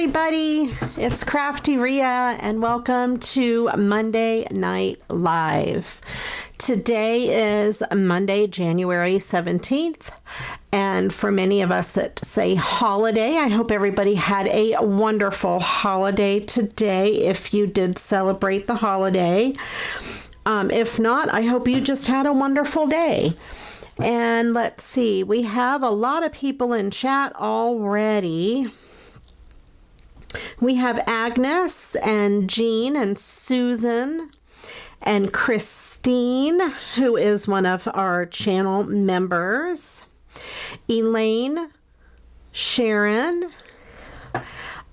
everybody, it's CraftyRia and welcome to Monday Night Live. Today is Monday, January 17th, and for many of us it's a holiday. I hope everybody had a wonderful holiday today if you did celebrate the holiday. If not, I hope you just had a wonderful day. And let's see, we have a lot of people in chat already. We have Agnes and Jean and Susan and Christine, who is one of our channel members. Elaine, Sharon,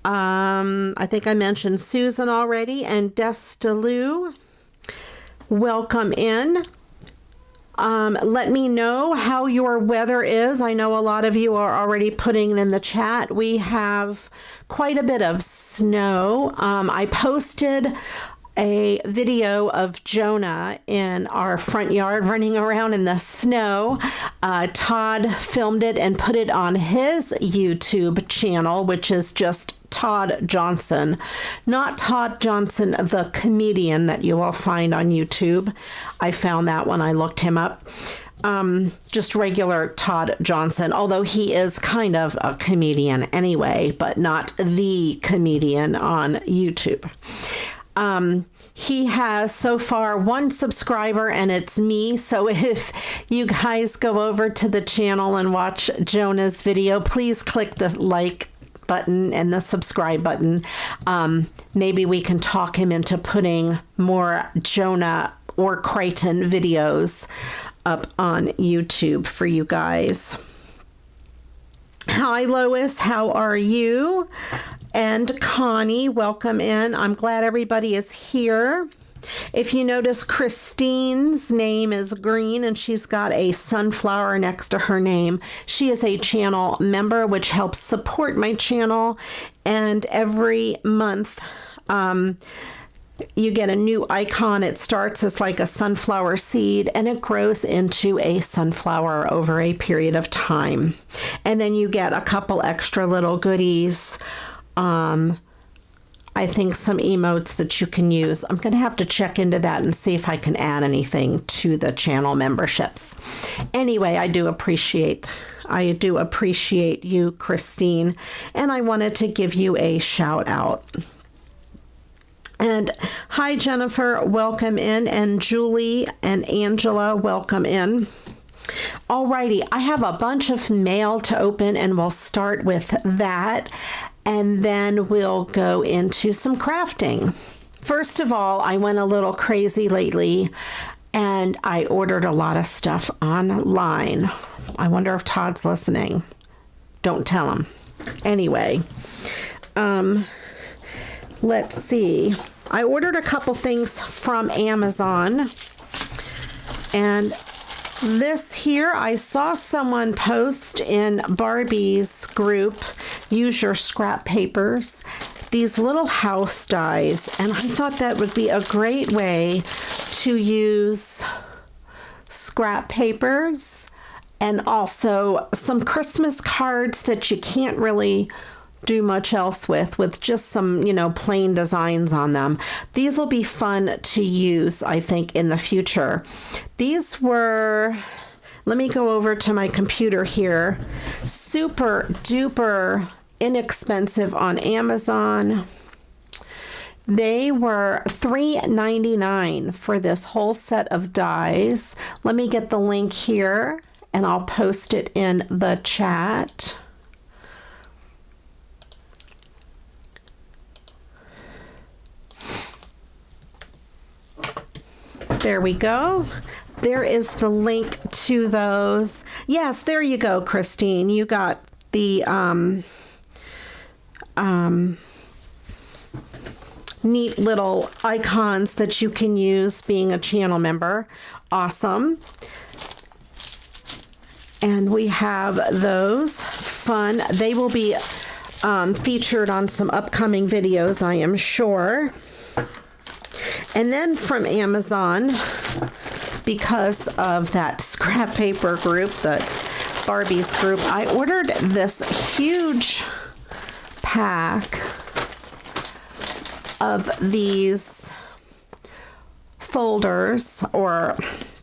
I think I mentioned Susan already, and Destalu. Welcome in. Let me know how your weather is. I know a lot of you are already putting it in the chat. We have quite a bit of snow. I posted a video of Jonah in our front yard running around in the snow. Todd filmed it and put it on his YouTube channel, which is just Todd Johnson, not Todd Johnson, the comedian that you will find on YouTube. I found that when I looked him up. Just regular Todd Johnson, although he is kind of a comedian anyway, but not the comedian on YouTube. He has so far one subscriber, and it's me. So if you guys go over to the channel and watch Jonah's video, please click the like button and the subscribe button. Maybe we can talk him into putting more Jonah or Crichton videos up on YouTube for you guys. Hi Lois, how are you? And Connie, welcome in. I'm glad everybody is here. If you notice, Christine's name is green and she's got a sunflower next to her name. She is a channel member, which helps support my channel. And every month, you get a new icon. It starts as like a sunflower seed and it grows into a sunflower over a period of time. And then you get a couple extra little goodies. I think some emotes that you can use. I'm going to have to check into that and see if I can add anything to the channel memberships. Anyway, I do appreciate you, Christine, and I wanted to give you a shout out. And hi, Jennifer, welcome in, and Julie and Angela, welcome in. Alrighty, I have a bunch of mail to open, and we'll start with that. And then we'll go into some crafting. First of all, I went a little crazy lately and I ordered a lot of stuff online. I wonder if Todd's listening. Don't tell him. Anyway, let's see. I ordered a couple things from Amazon, and this here, I saw someone post in Barbie's group, Use Your Scrap Papers, these little house dies, and I thought that would be a great way to use scrap papers and also some Christmas cards that you can't really do much else with just some, plain designs on them. These will be fun to use, I think, in the future. These were, let me go over to my computer here, super duper inexpensive on Amazon. They were $3.99 for this whole set of dies. Let me get the link here and I'll post it in the chat. There we go. There is the link to those. Yes, there you go, Christine. You got the neat little icons that you can use being a channel member. Awesome. And we have those. Fun. They will be featured on some upcoming videos, I am sure. And then from Amazon, because of that scrap paper group, the Barbie's group, I ordered this huge pack of these folders or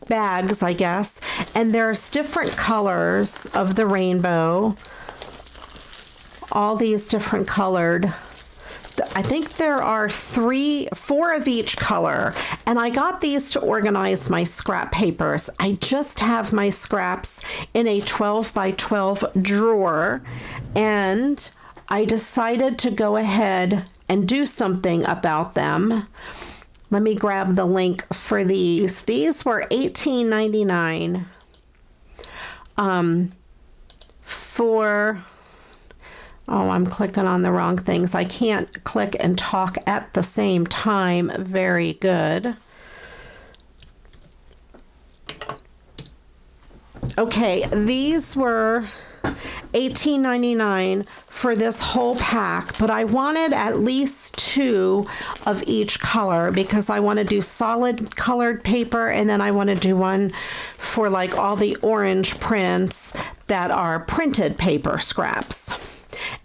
bags, I guess, and there's different colors of the rainbow, all these different colored. I think there are 4 of each color, and I got these to organize my scrap papers. I just have my scraps in a 12 by 12 drawer, and I decided to go ahead and do something about them. Let me grab the link for these. These were $18.99 for... Oh, I'm clicking on the wrong things. I can't click and talk at the same time. Very good. Okay, these were $18.99 for this whole pack, but I wanted at least 2 of each color because I want to do solid colored paper, and then I want to do one for like all the orange prints that are printed paper scraps.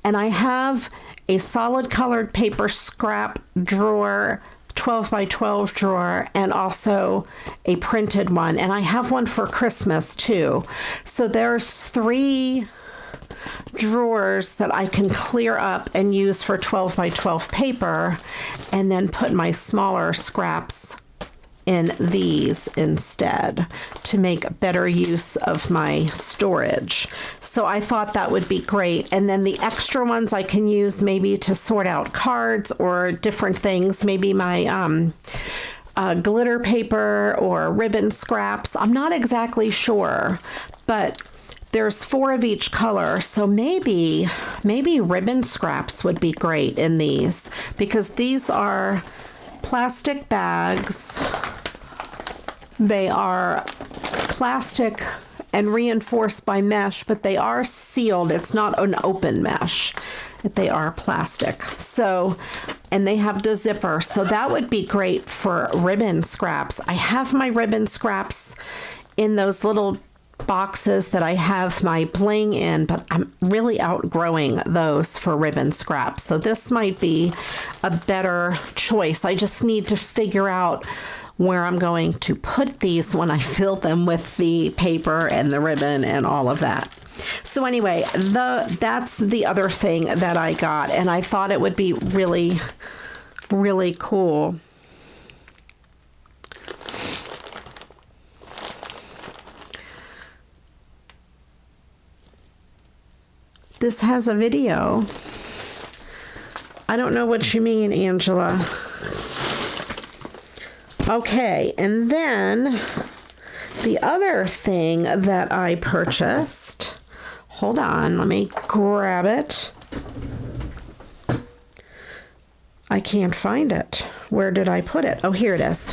And I have a solid colored paper scrap drawer, 12 by 12 drawer, and also a printed one. And I have one for Christmas too. So there's 3 drawers that I can clear up and use for 12 by 12 paper, and then put my smaller scraps in these instead to make better use of my storage. So I thought that would be great. And then the extra ones I can use maybe to sort out cards or different things, maybe my glitter paper or ribbon scraps. I'm not exactly sure, but there's 4 of each color, so maybe ribbon scraps would be great in these, because these are plastic bags. They are plastic and reinforced by mesh, but they are sealed. It's not an open mesh. They are plastic. So, and they have the zipper. So that would be great for ribbon scraps. I have my ribbon scraps in those little boxes that I have my bling in, but I'm really outgrowing those for ribbon scraps. So this might be a better choice. I just need to figure out where I'm going to put these when I fill them with the paper and the ribbon and all of that. So anyway, that's the other thing that I got, and I thought it would be really, really cool. This has a video. I don't know what you mean, Angela. Okay, and then the other thing that I purchased, hold on, let me grab it. I can't find it. Where did I put it? Oh, here it is.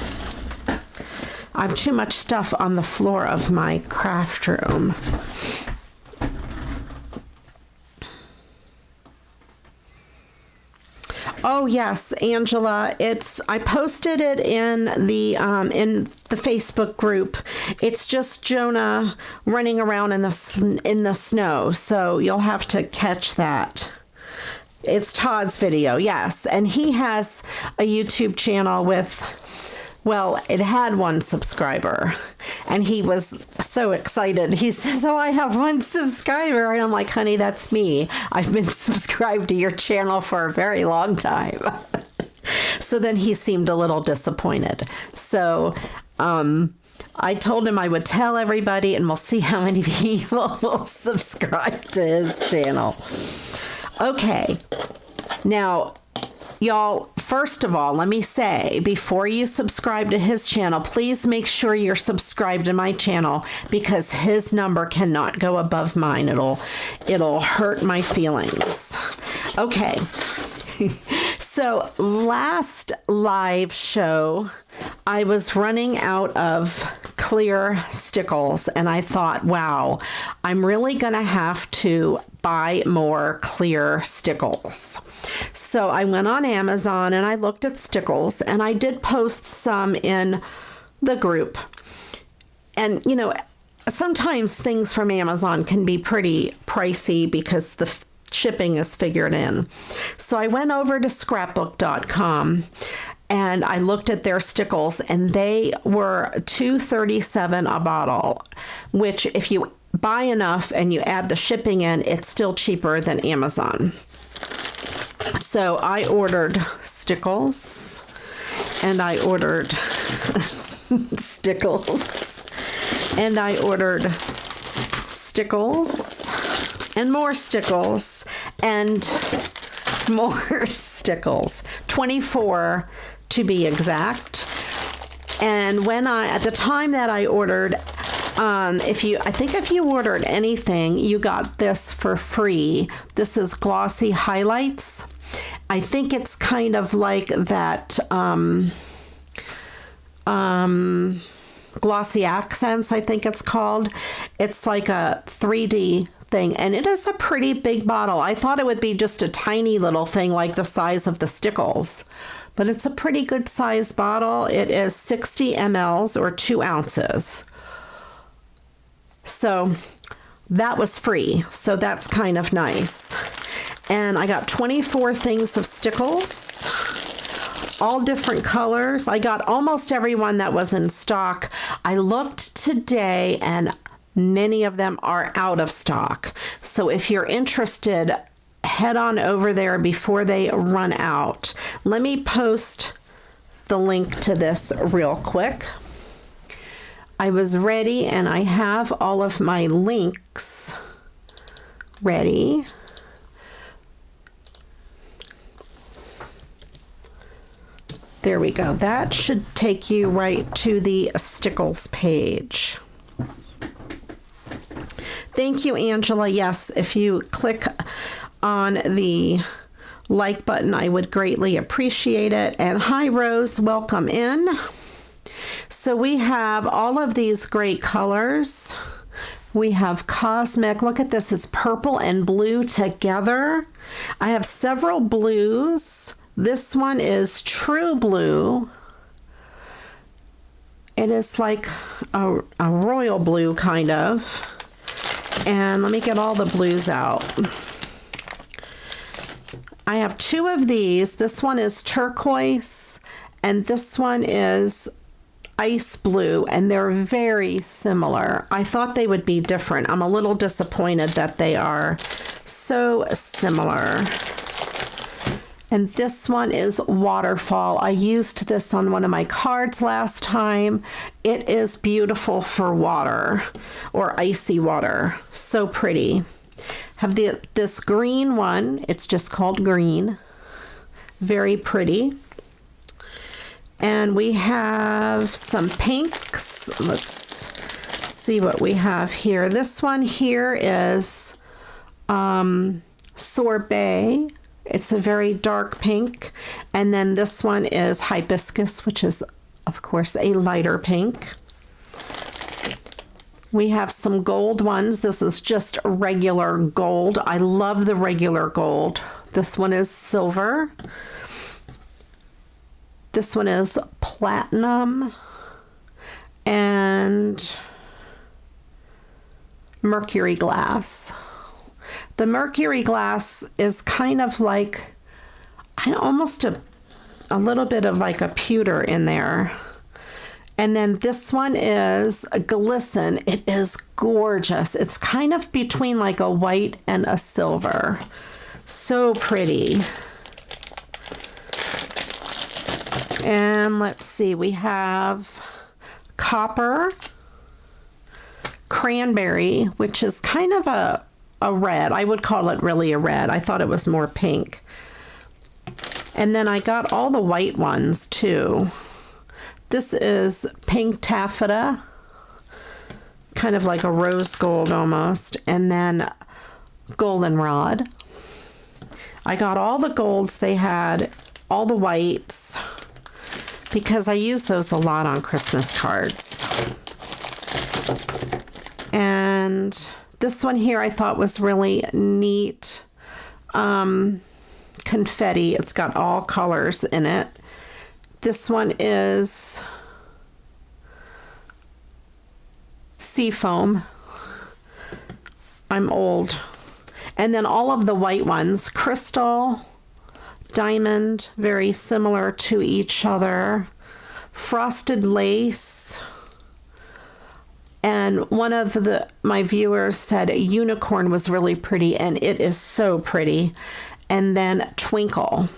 I have too much stuff on the floor of my craft room. Oh yes, Angela. I posted it in the Facebook group. It's just Jonah running around in the snow, so you'll have to catch that. It's Todd's video, yes, and he has a YouTube channel with. Well, it had 1 subscriber, and he was so excited. He says, "Oh, I have 1 subscriber." And I'm like, "Honey, that's me. I've been subscribed to your channel for a very long time." So then he seemed a little disappointed. So I told him I would tell everybody, and we'll see how many people will subscribe to his channel. Okay. Now, y'all, first of all, let me say, before you subscribe to his channel, please make sure you're subscribed to my channel, because his number cannot go above mine. It'll hurt my feelings. Okay. So last live show, I was running out of clear Stickles, and I thought, wow, I'm really going to have to buy more clear Stickles. So I went on Amazon and I looked at Stickles, and I did post some in the group. And, sometimes things from Amazon can be pretty pricey because the shipping is figured in. So I went over to scrapbook.com and I looked at their Stickles, and they were $2.37 a bottle, which if you buy enough and you add the shipping in, it's still cheaper than Amazon. So I ordered Stickles, and I ordered Stickles, and I ordered Stickles, and more Stickles, and more Stickles, 24 to be exact. And when at the time that I ordered, if you ordered anything, you got this for free. This is Glossy Highlights. I think it's kind of like that Glossy Accents, I think it's called. It's like a 3D thing, and it is a pretty big bottle. I thought it would be just a tiny little thing like the size of the Stickles, but it's a pretty good size bottle. It is 60 mLs or 2 ounces. So that was free, so that's kind of nice. And I got 24 things of Stickles, all different colors. I got almost every one that was in stock. I looked today, and many of them are out of stock. So if you're interested, head on over there before they run out. Let me post the link to this real quick. I was ready, and I have all of my links ready. There we go. That should take you right to the Stickles page. Thank you, Angela. Yes, if you click on the like button, I would greatly appreciate it. And hi, Rose. Welcome in. So we have all of these great colors. We have Cosmic. Look at this. It's purple and blue together. I have several blues. This one is True Blue. It is like a royal blue, kind of. And let me get all the blues out. I have 2 of these. This one is turquoise, and this one is ice blue, and they're very similar. I thought they would be different. I'm a little disappointed that they are so similar. And this one is Waterfall. I used this on one of my cards last time. It is beautiful for water or icy water. So pretty. Have this green one. It's just called green. Very pretty. And we have some pinks. Let's see what we have here. This one here is Sorbet. It's a very dark pink. And then this one is Hibiscus, which is, of course, a lighter pink. We have some gold ones. This is just regular gold. I love the regular gold. This one is silver. This one is platinum and mercury glass. The mercury glass is kind of like almost a little bit of like a pewter in there. And then this one is a glisten. It is gorgeous. It's kind of between like a white and a silver. So pretty. And let's see, we have copper, cranberry, which is kind of a red. I would call it really a red. I thought it was more pink. And then I got all the white ones too. This is pink taffeta, kind of like a rose gold almost. And then goldenrod. I got all the golds they had, all the whites, because I use those a lot on Christmas cards. And this one here I thought was really neat. Confetti. It's got all colors in it. This one is Seafoam. I'm old. And then all of the white ones, crystal, diamond, very similar to each other, frosted lace, and one of my viewers said unicorn was really pretty, and it is so pretty. And then twinkle.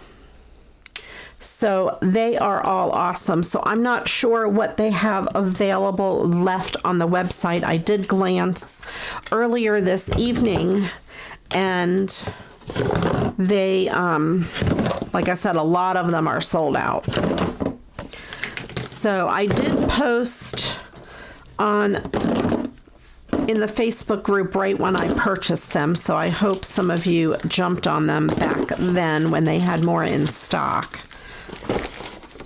So they are all awesome. So I'm not sure what they have available left on the website. I did glance earlier this evening, and they, like I said, a lot of them are sold out. So I did post in the Facebook group right when I purchased them, so I hope some of you jumped on them back then when they had more in stock.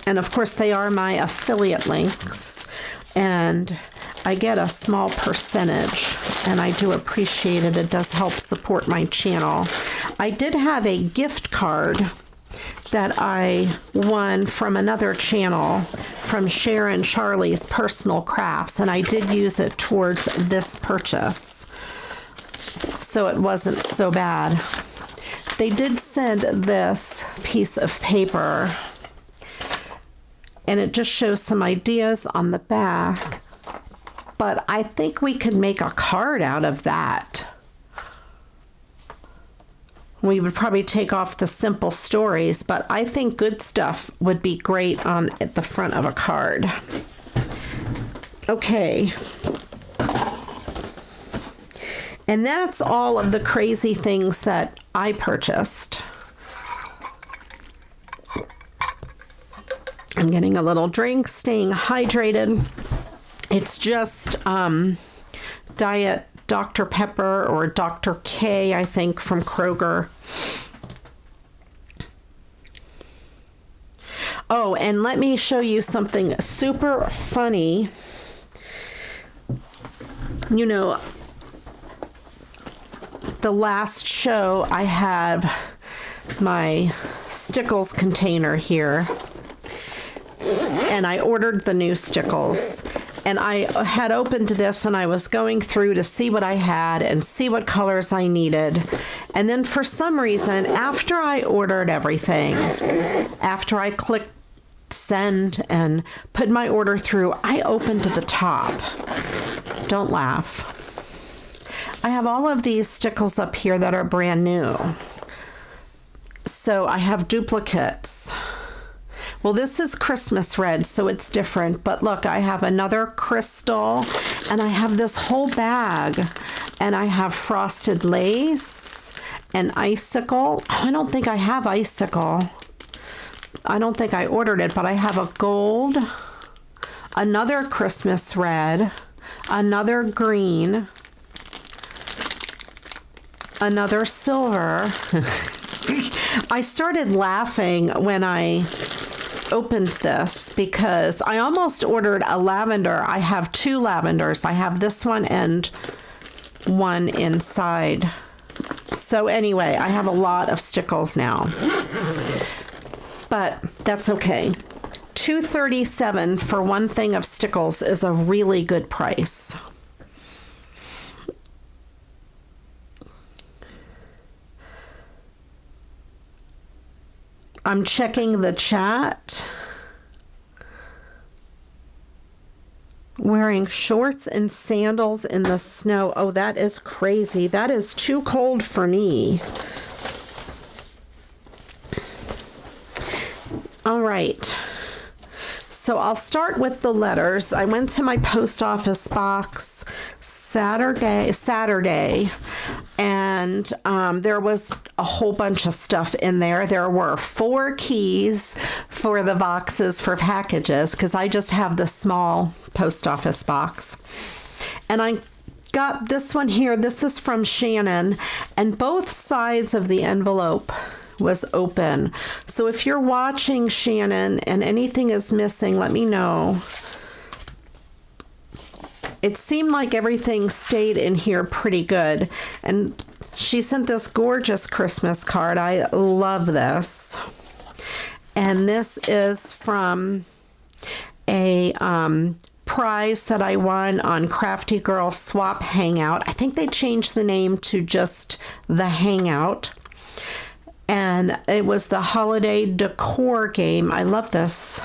And of course they are my affiliate links, and I get a small percentage, and I do appreciate it. It does help support my channel. I did have a gift card that I won from another channel, from Sharon Charlie's Personal Crafts, and I did use it towards this purchase, so it wasn't so bad. They did send this piece of paper, and it just shows some ideas on the back, but I think we could make a card out of that. We would probably take off the simple stories, but I think good stuff would be great at the front of a card. Okay. And that's all of the crazy things that I purchased. I'm getting a little drink, staying hydrated. It's just Diet Dr. Pepper or Dr. K, I think, from Kroger. Oh, and let me show you something super funny. You know, the last show I have my Stickles container here, and I ordered the new Stickles. And I had opened this, and I was going through to see what I had and see what colors I needed. And then for some reason, after I ordered everything, after I clicked send and put my order through, I opened to the top. Don't laugh. I have all of these Stickles up here that are brand new. So I have duplicates. Well, this is Christmas red, so it's different. But look, I have another crystal, and I have this whole bag. And I have frosted lace and icicle. Oh, I don't think I have icicle. I don't think I ordered it, but I have a gold, another Christmas red, another green, another silver. I started laughing when I opened this because I almost ordered a lavender. I have two lavenders. I have this one and one inside. So anyway, I have a lot of Stickles now, but that's okay. $2.37 for one thing of Stickles is a really good price. I'm checking the chat. Wearing shorts and sandals in the snow. Oh, that is crazy. That is too cold for me. All right. So I'll start with the letters. I went to my post office box Saturday, and there was a whole bunch of stuff in there. There were 4 keys for the boxes for packages because I just have the small post office box. And I got this one here. This is from Shannon, and both sides of the envelope was open. So if you're watching, Shannon, and anything is missing, let me know. It seemed like everything stayed in here pretty good. And she sent this gorgeous Christmas card. I love this. And this is from a prize that I won on Crafty Girl Swap Hangout. I think they changed the name to just the Hangout. And it was the holiday decor game. I love this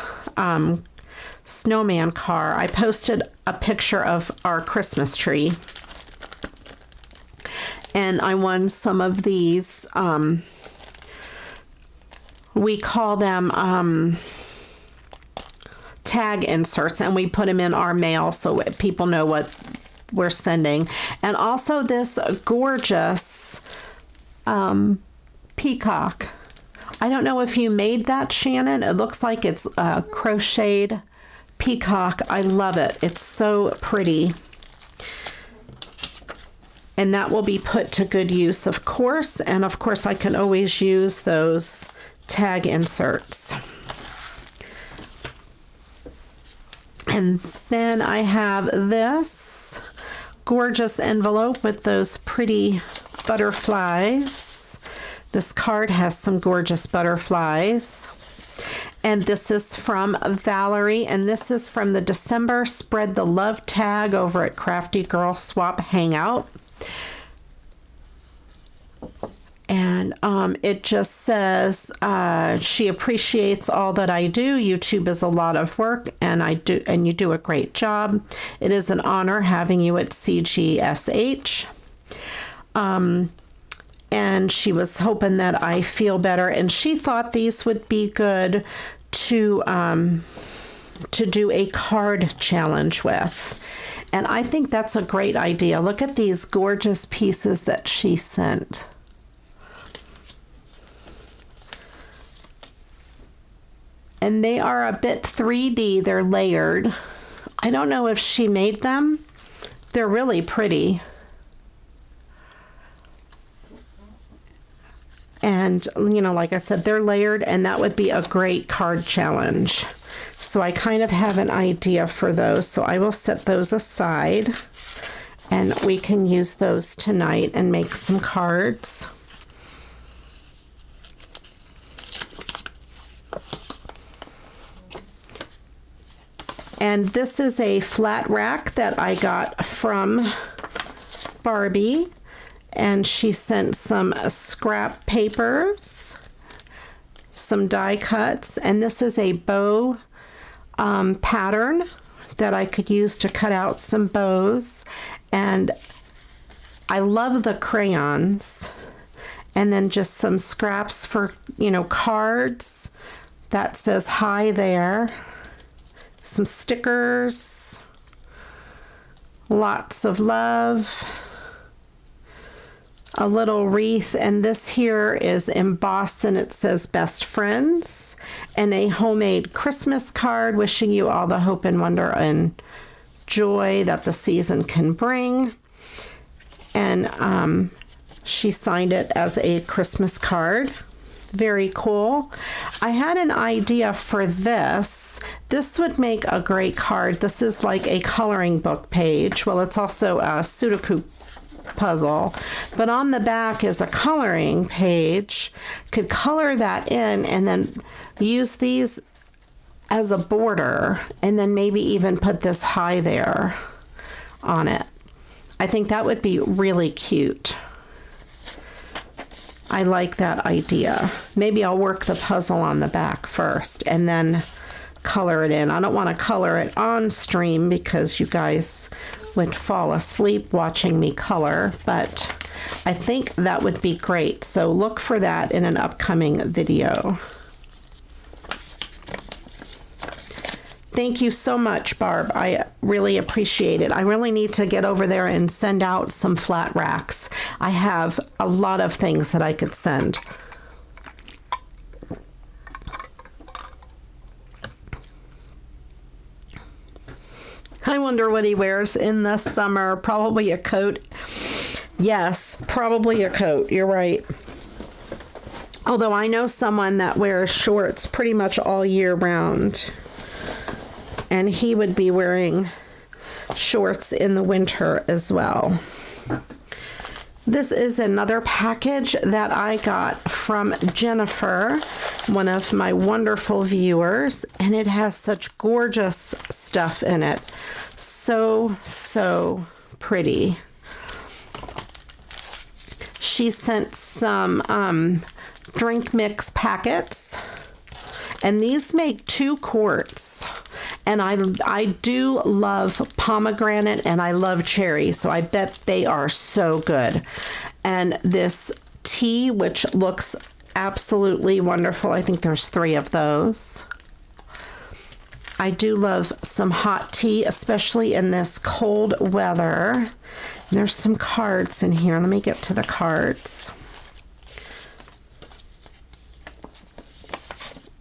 snowman car. I posted a picture of our Christmas tree. And I won some of these. We call them tag inserts, and we put them in our mail so people know what we're sending. And also this gorgeous peacock. I don't know if you made that, Shannon. It looks like it's a crocheted peacock. I love it. It's so pretty. And that will be put to good use, of course. And of course, I can always use those tag inserts. And then I have this gorgeous envelope with those pretty butterflies. This card has some gorgeous butterflies. And this is from Valerie, and this is from the December Spread the Love tag over at Crafty Girl Swap Hangout. And it just says she appreciates all that I do. YouTube is a lot of work, and you do a great job. It is an honor having you at CGSH. And she was hoping that I feel better, and she thought these would be good to do a card challenge with. And I think that's a great idea. Look at these gorgeous pieces that she sent. And they are a bit 3D. They're layered. I don't know if she made them. They're really pretty. And, you know, like I said, they're layered, and that would be a great card challenge. So I kind of have an idea for those. So I will set those aside, and we can use those tonight and make some cards. And this is a flat rack that I got from Barbie. And she sent some scrap papers, some die cuts, and this is a bow pattern that I could use to cut out some bows. And I love the crayons. And then just some scraps for, you know, cards that says hi there. Some stickers, lots of love. A little wreath, and this here is embossed, and it says best friends, and a homemade Christmas card wishing you all the hope and wonder and joy that the season can bring. And she signed it as a Christmas card. Very cool. I had an idea for this. This would make a great card. This is like a coloring book page. Well, it's also a Sudoku puzzle, but on the back is a coloring page. Could color that in and then use these as a border, and then maybe even put this hi there on it. I think that would be really cute. I like that idea. Maybe I'll work the puzzle on the back first and then color it in. I don't want to color it on stream because you guys would fall asleep watching me color, but I think that would be great. So look for that in an upcoming video. Thank you so much, Barb. I really appreciate it. I really need to get over there and send out some flat racks. I have a lot of things that I could send. I wonder what he wears in the summer. Probably a coat. Yes, probably a coat. You're right. Although I know someone that wears shorts pretty much all year round. And he would be wearing shorts in the winter as well. This is another package that I got from Jennifer, one of my wonderful viewers, and it has such gorgeous stuff in it. So, so pretty. She sent some drink mix packets, and these make 2 quarts. And I do love pomegranate and I love cherry, so I bet they are so good. And this tea, which looks absolutely wonderful. I think there's 3 of those. I do love some hot tea, especially in this cold weather. And there's some cards in here. Let me get to the cards.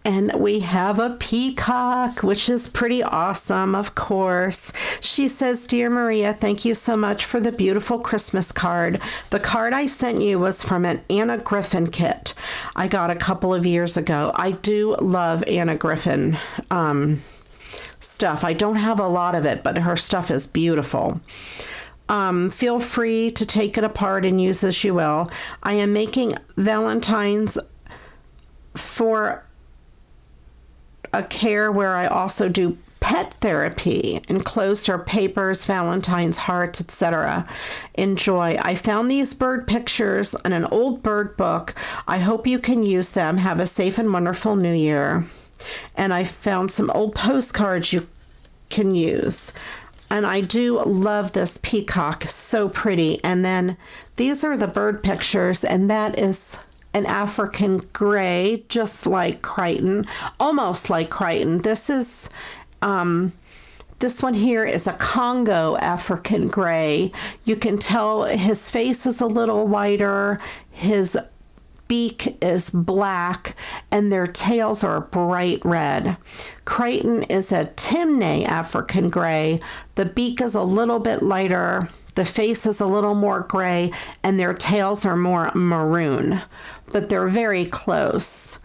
And we have a peacock, which is pretty awesome, of course. She says, "Dear Maria, thank you so much for the beautiful Christmas card. The card I sent you was from an Anna Griffin kit I got a couple of years ago." I do love Anna Griffin stuff. I don't have a lot of it, but her stuff is beautiful. Feel free to take it apart and use as you will. I am making Valentine's for a care where I also do pet therapy. Enclosed are papers, Valentine's hearts, etc. Enjoy. I found these bird pictures in an old bird book. I hope you can use them. Have a safe and wonderful New Year. And I found some old postcards you can use. And I do love this peacock. So pretty. And then these are the bird pictures, and that is an African gray, just like Crichton, almost like Crichton. This is, this one here is a Congo African gray. You can tell his face is a little whiter, his beak is black, and their tails are bright red. Crichton is a Timneh African gray. The beak is a little bit lighter, the face is a little more gray, and their tails are more maroon, but they're very close.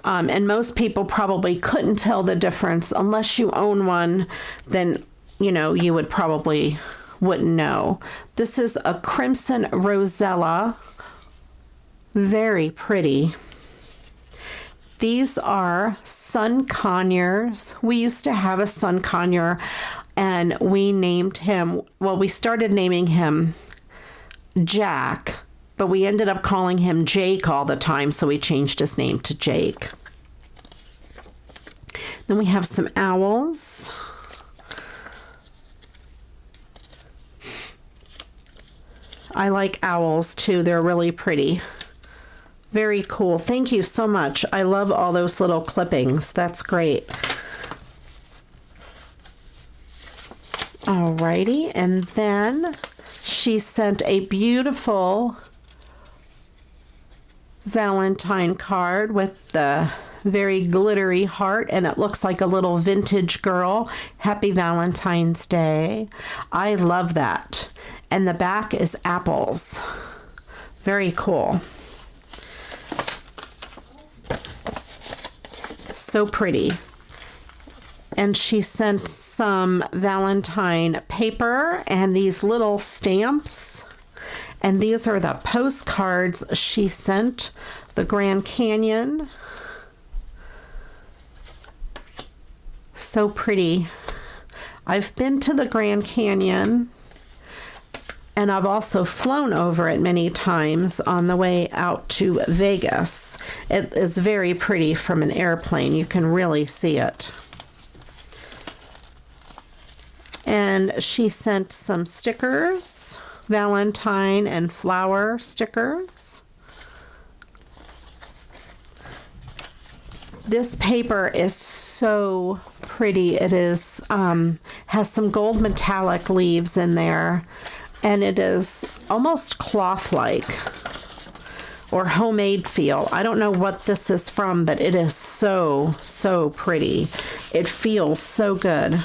And most people probably couldn't tell the difference unless you own one. Then, you know, you would probably wouldn't know. This is a crimson rosella. Very pretty. These are sun conures. We used to have a sun conure, and we named him, well, we started naming him Jack, but we ended up calling him Jake all the time, so we changed his name to Jake. Then we have some owls. I like owls too. They're really pretty. Very cool. Thank you so much. I love all those little clippings. That's great. Alrighty, and then she sent a beautiful Valentine card with the very glittery heart, and it looks like a little vintage girl. Happy Valentine's Day. I love that. And the back is apples. Very cool. So pretty. And she sent some Valentine paper and these little stamps. And these are the postcards she sent. The Grand Canyon. So pretty. I've been to the Grand Canyon, and I've also flown over it many times on the way out to Vegas. It is very pretty from an airplane. You can really see it. And she sent some stickers, Valentine and flower stickers. This paper is so pretty. It is has some gold metallic leaves in there, and it is almost cloth-like or homemade feel. I don't know what this is from, but it is so, so pretty. It feels so good.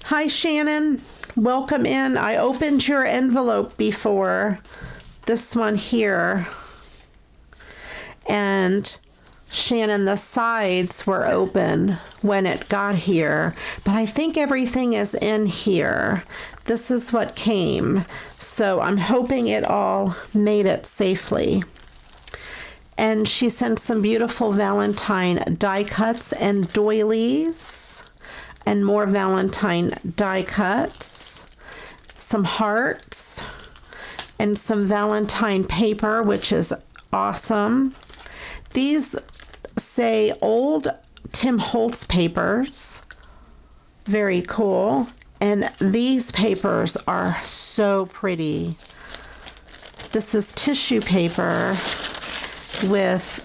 Hi, Shannon. Welcome in. I opened your envelope before, this one here, and Shannon, the sides were open when it got here, but I think everything is in here. This is what came, so I'm hoping it all made it safely. And she sent some beautiful Valentine die cuts and doilies, and more Valentine die cuts, some hearts, and some Valentine paper, which is awesome. These say old Tim Holtz papers. Very cool. And these papers are so pretty. This is tissue paper with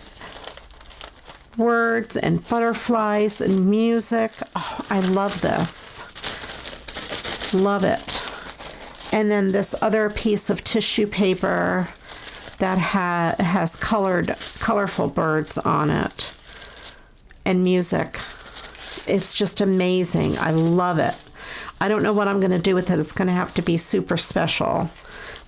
words and butterflies and music. Oh, I love this. Love it. And then this other piece of tissue paper that has colorful birds on it and music. It's just amazing. I love it. I don't know what I'm going to do with it. It's going to have to be super special.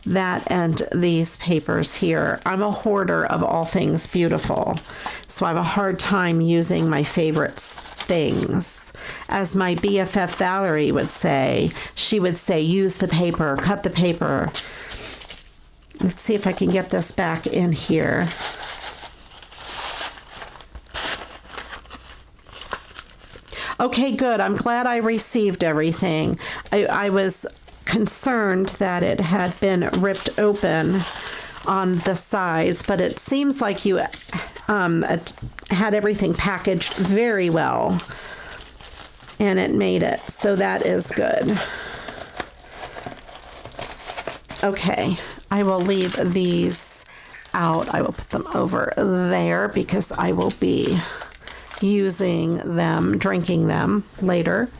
That and these papers here. I'm a hoarder of all things beautiful, so I have a hard time using my favorite things. As my BFF Valerie would say, she would say, use the paper, cut the paper. Let's see if I can get this back in here. Okay, good. I'm glad I received everything. I was concerned that it had been ripped open on the sides, but it seems like you had everything packaged very well, and it made it. So that is good. Okay. I will leave these out. I will put them over there because I will be using them, drinking them later.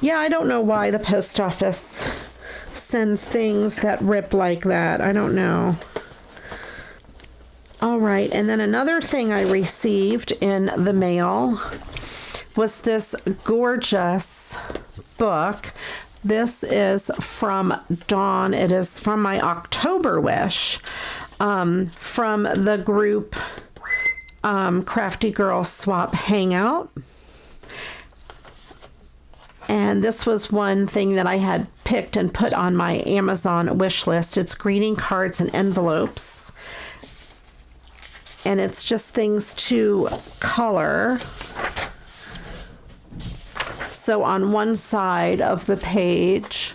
Yeah, I don't know why the post office sends things that rip like that. I don't know. All right, and then another thing I received in the mail was this gorgeous book. This is from Dawn. It is from my October wish, from the group Crafty Girl Swap Hangout. And this was one thing that I had picked and put on my Amazon wish list. It's greeting cards and envelopes. And it's just things to color. So on one side of the page,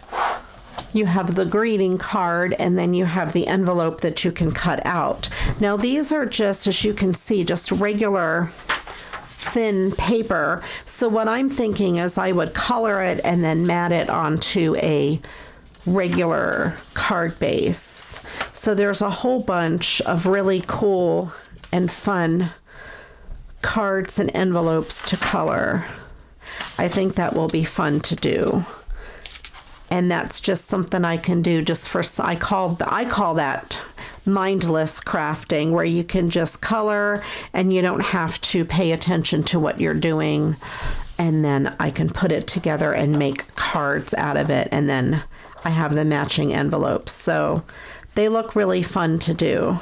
you have the greeting card, and then you have the envelope that you can cut out. Now these are just, as you can see, just regular thin paper. So what I'm thinking is I would color it and then mat it onto a regular card base. So there's a whole bunch of really cool and fun cards and envelopes to color. I think that will be fun to do. And that's just something I can do just for, I call that mindless crafting, where you can just color and you don't have to pay attention to what you're doing. And then I can put it together and make cards out of it. And then I have the matching envelopes. So they look really fun to do.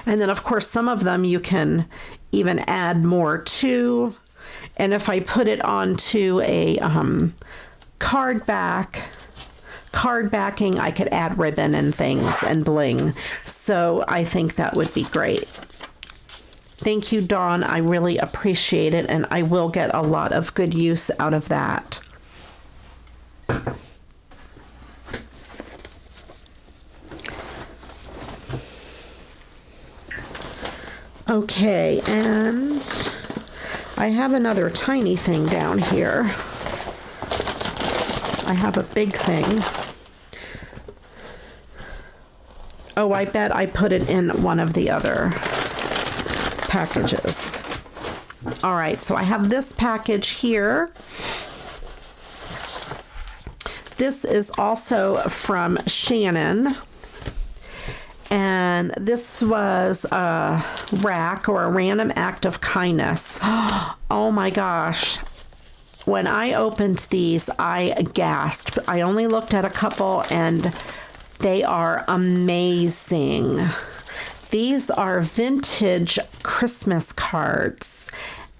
And then of course, some of them you can even add more to. And if I put it onto a card backing, I could add ribbon and things and bling. So I think that would be great. Thank you, Dawn. I really appreciate it, and I will get a lot of good use out of that. Okay, and I have another tiny thing down here. I have a big thing. Oh, I bet I put it in one of the other packages. All right, so I have this package here. This is also from Shannon. And this was a rack, or a random act of kindness. Oh my gosh. When I opened these, I gasped. I only looked at a couple, and They are amazing. These are vintage Christmas cards,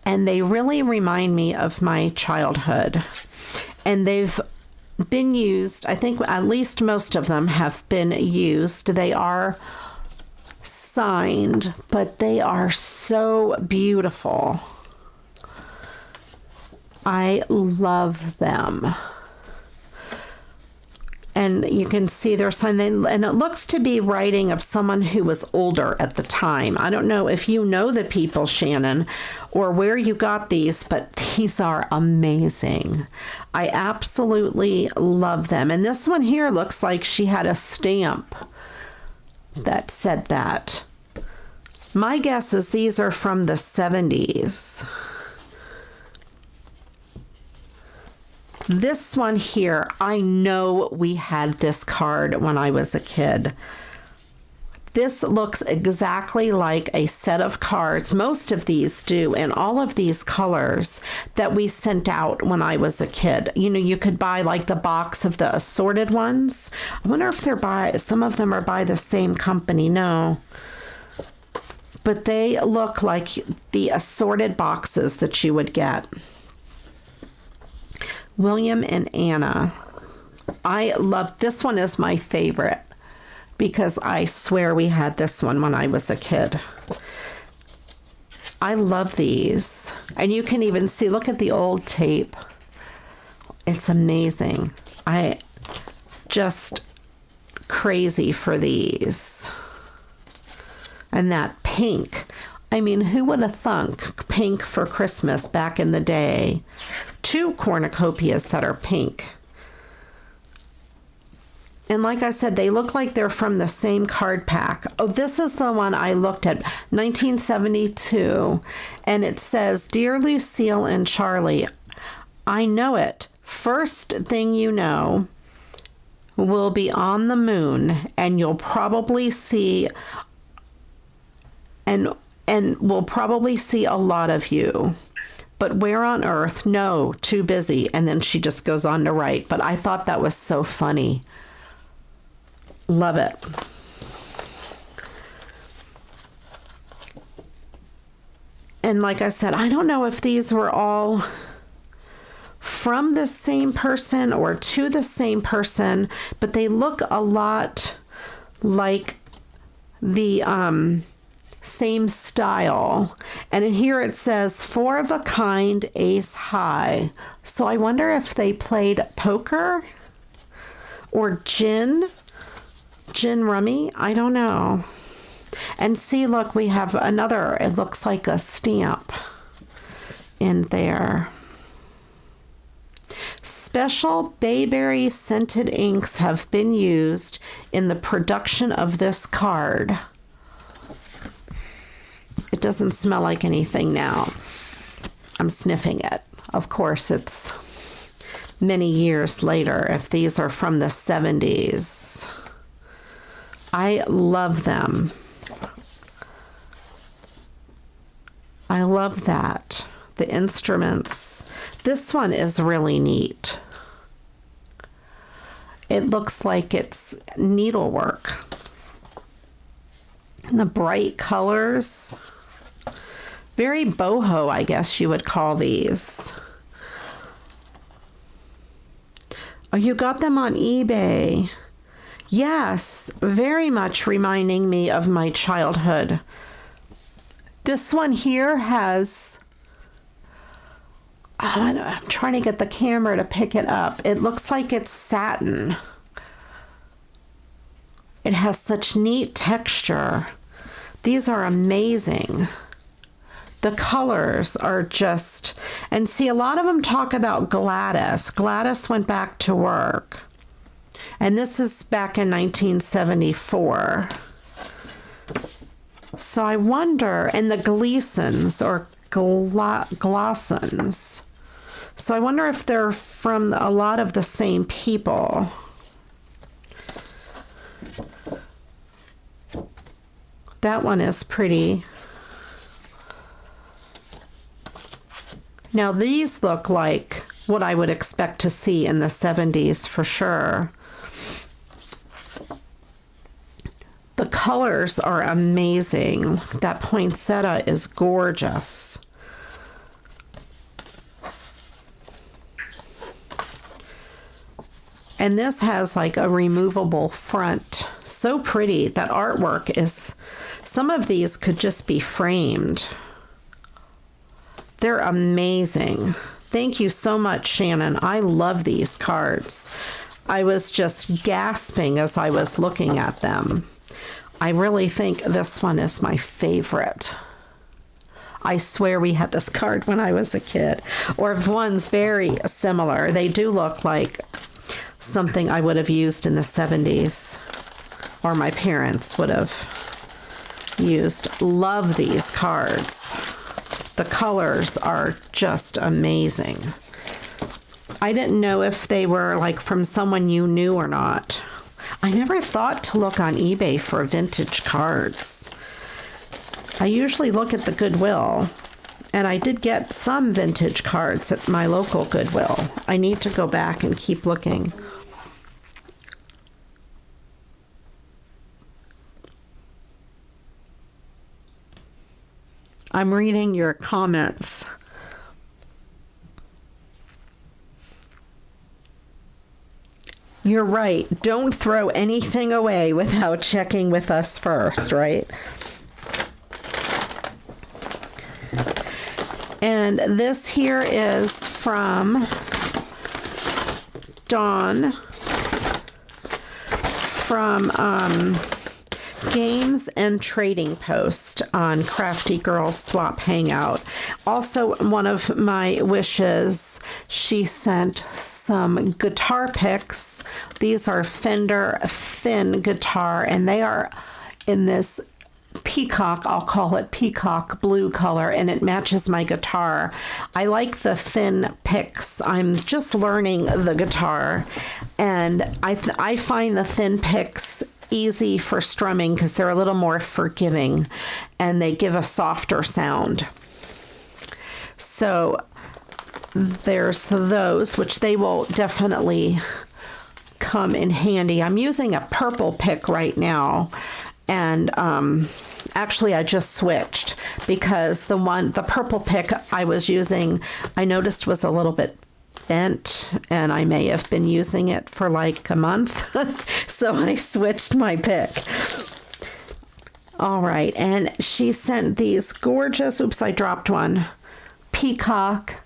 and they really remind me of my childhood. And they've been used, I think at least most of them have been used. They are signed, but they are so beautiful. I love them. And you can see their sign, and it looks to be writing of someone who was older at the time. I don't know if you know the people, Shannon, or where you got these, but these are amazing. I absolutely love them. And this one here looks like she had a stamp that said that. My guess is these are from the 70s. This one here, I know we had this card when I was a kid. This looks exactly like a set of cards. Most of these do, and all of these colors that we sent out when I was a kid. You know, you could buy like the box of the assorted ones. I wonder if they're by, some of them are by the same company. No. But they look like the assorted boxes that you would get. William and Anna. I love this one, is my favorite because I swear we had this one when I was a kid. I love these. And you can even see, look at the old tape. It's amazing. I just crazy for these. And that pink. I mean, who would have thunk pink for Christmas back in the day? 2 cornucopias that are pink. And like I said, they look like they're from the same card pack. Oh, this is the one I looked at, 1972. And it says, Dear Lucille and Charlie, I know it. First thing you know, we'll be on the moon, and you'll probably see, and we'll probably see a lot of you. But where on earth? No, too busy. And then she just goes on to write. But I thought that was so funny. Love it. And like I said, I don't know if these were all from the same person or to the same person, but they look a lot like the same style. And in here it says 4 of a kind, ace high. So I wonder if they played poker or gin rummy. I don't know. And see, look, we have another, it looks like a stamp in there. Special bayberry scented inks have been used in the production of this card. It doesn't smell like anything now. I'm sniffing it. Of course, it's many years later if these are from the 70s. I love them. I love that. The instruments. This one is really neat. It looks like it's needlework. And the bright colors. Very boho, I guess you would call these. Oh, you got them on eBay. Yes, very much reminding me of my childhood. This one here has, I'm trying to get the camera to pick it up. It looks like it's satin. It has such neat texture. These are amazing. The colors are just, and see, a lot of them talk about Gladys. Gladys went back to work. And this is back in 1974. So I wonder, and the Gleasons or Glossons. So I wonder if they're from a lot of the same people. That one is pretty. Now these look like what I would expect to see in the 70s for sure. colors are amazing. That poinsettia is gorgeous. And this has like a removable front. So pretty. That artwork is, some of these could just be framed. They're amazing. Thank you so much, Shannon. I love these cards. I was just gasping as I was looking at them. I really think this one is my favorite. I swear we had this card when I was a kid. Or if one's very similar. They do look like something I would have used in the 70s, or my parents would have used. Love these cards. The colors are just amazing. I didn't know if they were like from someone you knew or not. I never thought to look on eBay for vintage cards. I usually look at the Goodwill, and I did get some vintage cards at my local Goodwill. I need to go back and keep looking. I'm reading your comments. You're right. Don't throw anything away without checking with us first, right? And this here is from Dawn from Games and Trading Post on Crafty Girls Swap Hangout. Also, one of my wishes, she sent some guitar picks. These are Fender thin guitar, and they are in this peacock, I'll call it peacock blue color, and it matches my guitar. I like the thin picks. I'm just learning the guitar, and I find the thin picks easy for strumming because they're a little more forgiving and they give a softer sound. So there's those, which they will definitely come in handy. I'm using a purple pick right now, and actually I just switched because the purple pick I was using, I noticed was a little bit bent, and I may have been using it for like a month. So I switched my pick. All right, and she sent these gorgeous, oops, I dropped one, peacock.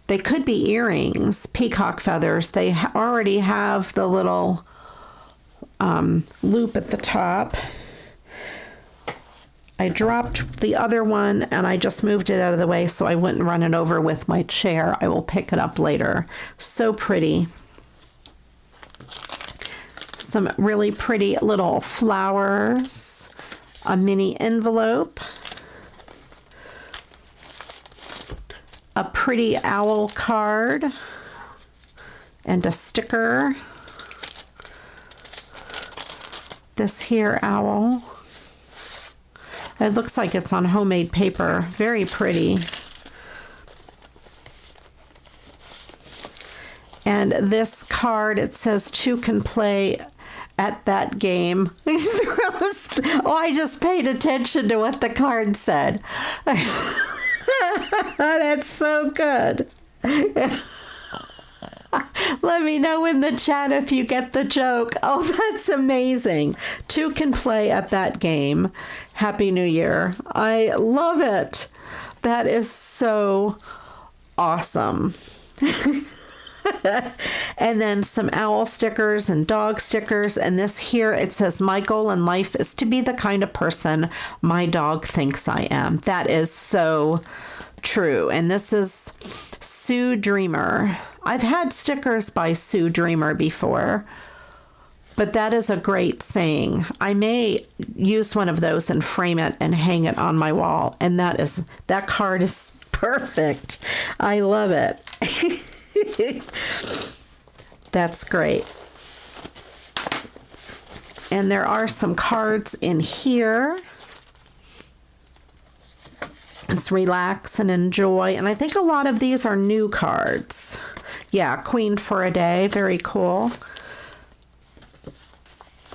They could be earrings, peacock feathers. They already have the little loop at the top. I dropped the other one and I just moved it out of the way so I wouldn't run it over with my chair. I will pick it up later. So pretty. Some really pretty little flowers. A mini envelope. A pretty owl card. And a sticker. This here owl. It looks like it's on homemade paper. Very pretty. And this card, it says two can play at that game. Oh, I just paid attention to what the card said. That's so good. Let me know in the chat if you get the joke. Oh, that's amazing. Two can play at that game. Happy New Year. I love it. That is so awesome. And then some owl stickers and dog stickers. And this here, it says, my goal in life is to be the kind of person my dog thinks I am. That is so true. And this is Sue Dreamer. I've had stickers by Sue Dreamer before, but that is a great saying. I may use one of those and frame it and hang it on my wall. And that card is perfect. I love it. That's great. And there are some cards in here. It's relax and enjoy. And I think a lot of these are new cards. Yeah, Queen for a Day. Very cool.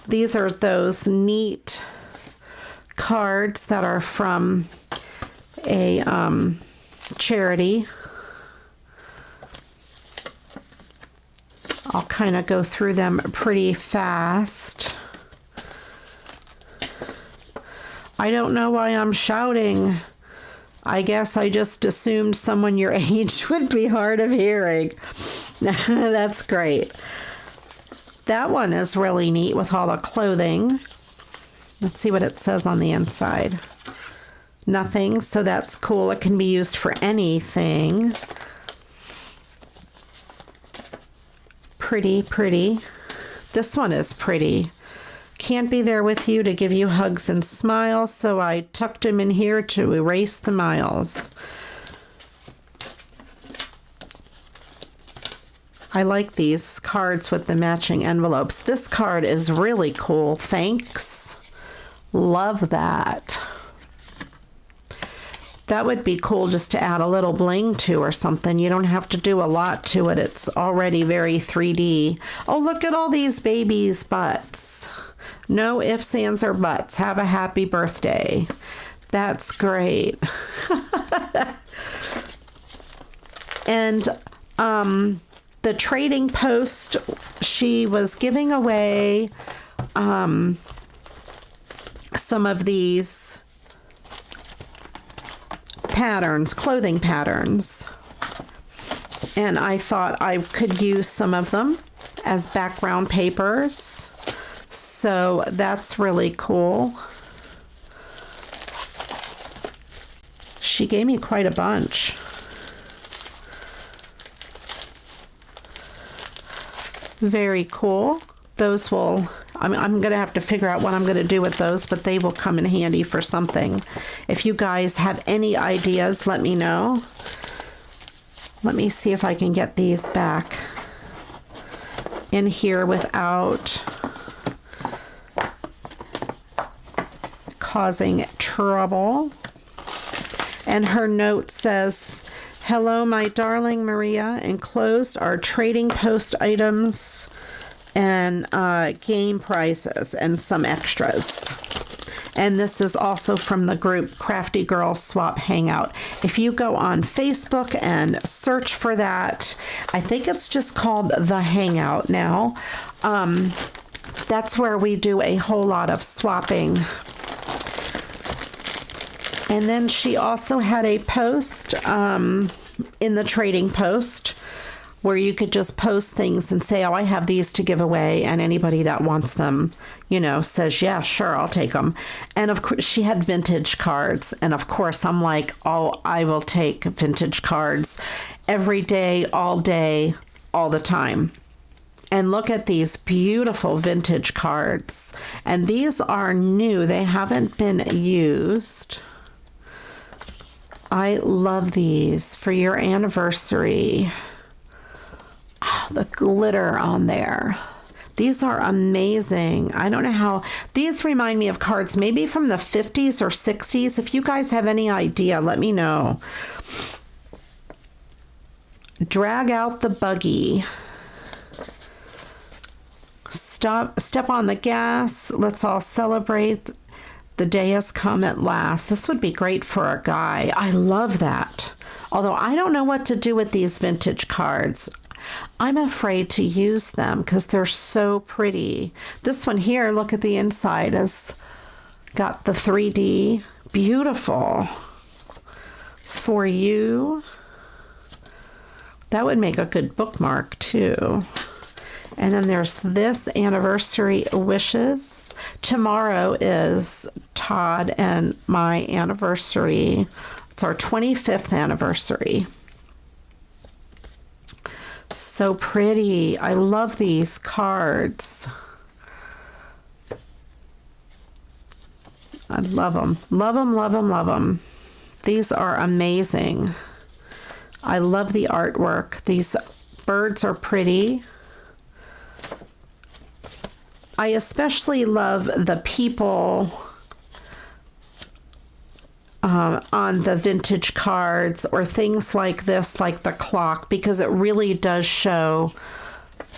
These are those neat cards that are from a charity. I'll kind of go through them pretty fast. I don't know why I'm shouting. I guess I just assumed someone your age would be hard of hearing. That's great. That one is really neat with all the clothing. Let's see what it says on the inside. Nothing, so that's cool. It can be used for anything. Pretty, pretty. This one is pretty. Can't be there with you to give you hugs and smiles, so I tucked him in here to erase the miles. I like these cards with the matching envelopes. This card is really cool. Thanks. Love that. That would be cool just to add a little bling to or something. You don't have to do a lot to it. It's already very 3D. Oh, look at all these babies' butts. No ifs, ands, or buts. Have a happy birthday. That's great. And the trading post, she was giving away some of these patterns, clothing patterns. And I thought I could use some of them as background papers. So that's really cool. She gave me quite a bunch. Very cool. Those will, I'm going to have to figure out what I'm going to do with those, but they will come in handy for something. If you guys have any ideas, let me know. Let me see if I can get these back in here without causing trouble. And her note says, "Hello, my darling Maria. Enclosed are trading post items and game prizes and some extras." And this is also from the group Crafty Girls Swap Hangout. If you go on Facebook and search for that, I think it's just called The Hangout now. That's where we do a whole lot of swapping. And then she also had a post in the trading post where you could just post things and say, oh, I have these to give away. And anybody that wants them, you know, says, yeah, sure, I'll take them. And of course, she had vintage cards. And of course, I'm like, oh, I will take vintage cards every day, all the time. And look at these beautiful vintage cards. And these are new. They haven't been used. I love these for your anniversary. Oh, the glitter on there. These are amazing. I don't know how. These remind me of cards maybe from the 50s or 60s. If you guys have any idea, let me know. Drag out the buggy. Step on the gas. Let's all celebrate. The day has come at last. This would be great for a guy. I love that. Although I don't know what to do with these vintage cards. I'm afraid to use them because they're so pretty. This one here, look at the inside, has got the 3D. Beautiful. For you. That would make a good bookmark too. And then there's this anniversary wishes. Tomorrow is Todd and my anniversary. It's our 25th anniversary. So pretty. I love these cards. I love them. Love them, love them, love them. These are amazing. I love the artwork. These birds are pretty. I especially love the people on the vintage cards or things like this, like the clock, because it really does show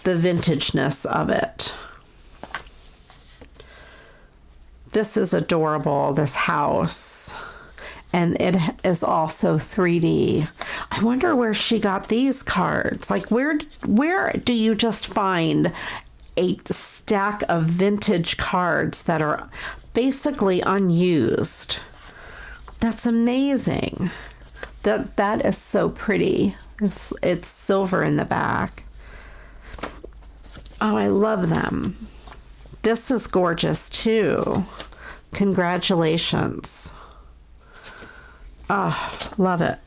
the vintageness of it. This is adorable, this house. And it is also 3D. I wonder where she got these cards. Like, where do you just find a stack of vintage cards that are basically unused? That's amazing. That is so pretty. It's silver in the back. Oh, I love them. This is gorgeous too. Congratulations. Oh, love it.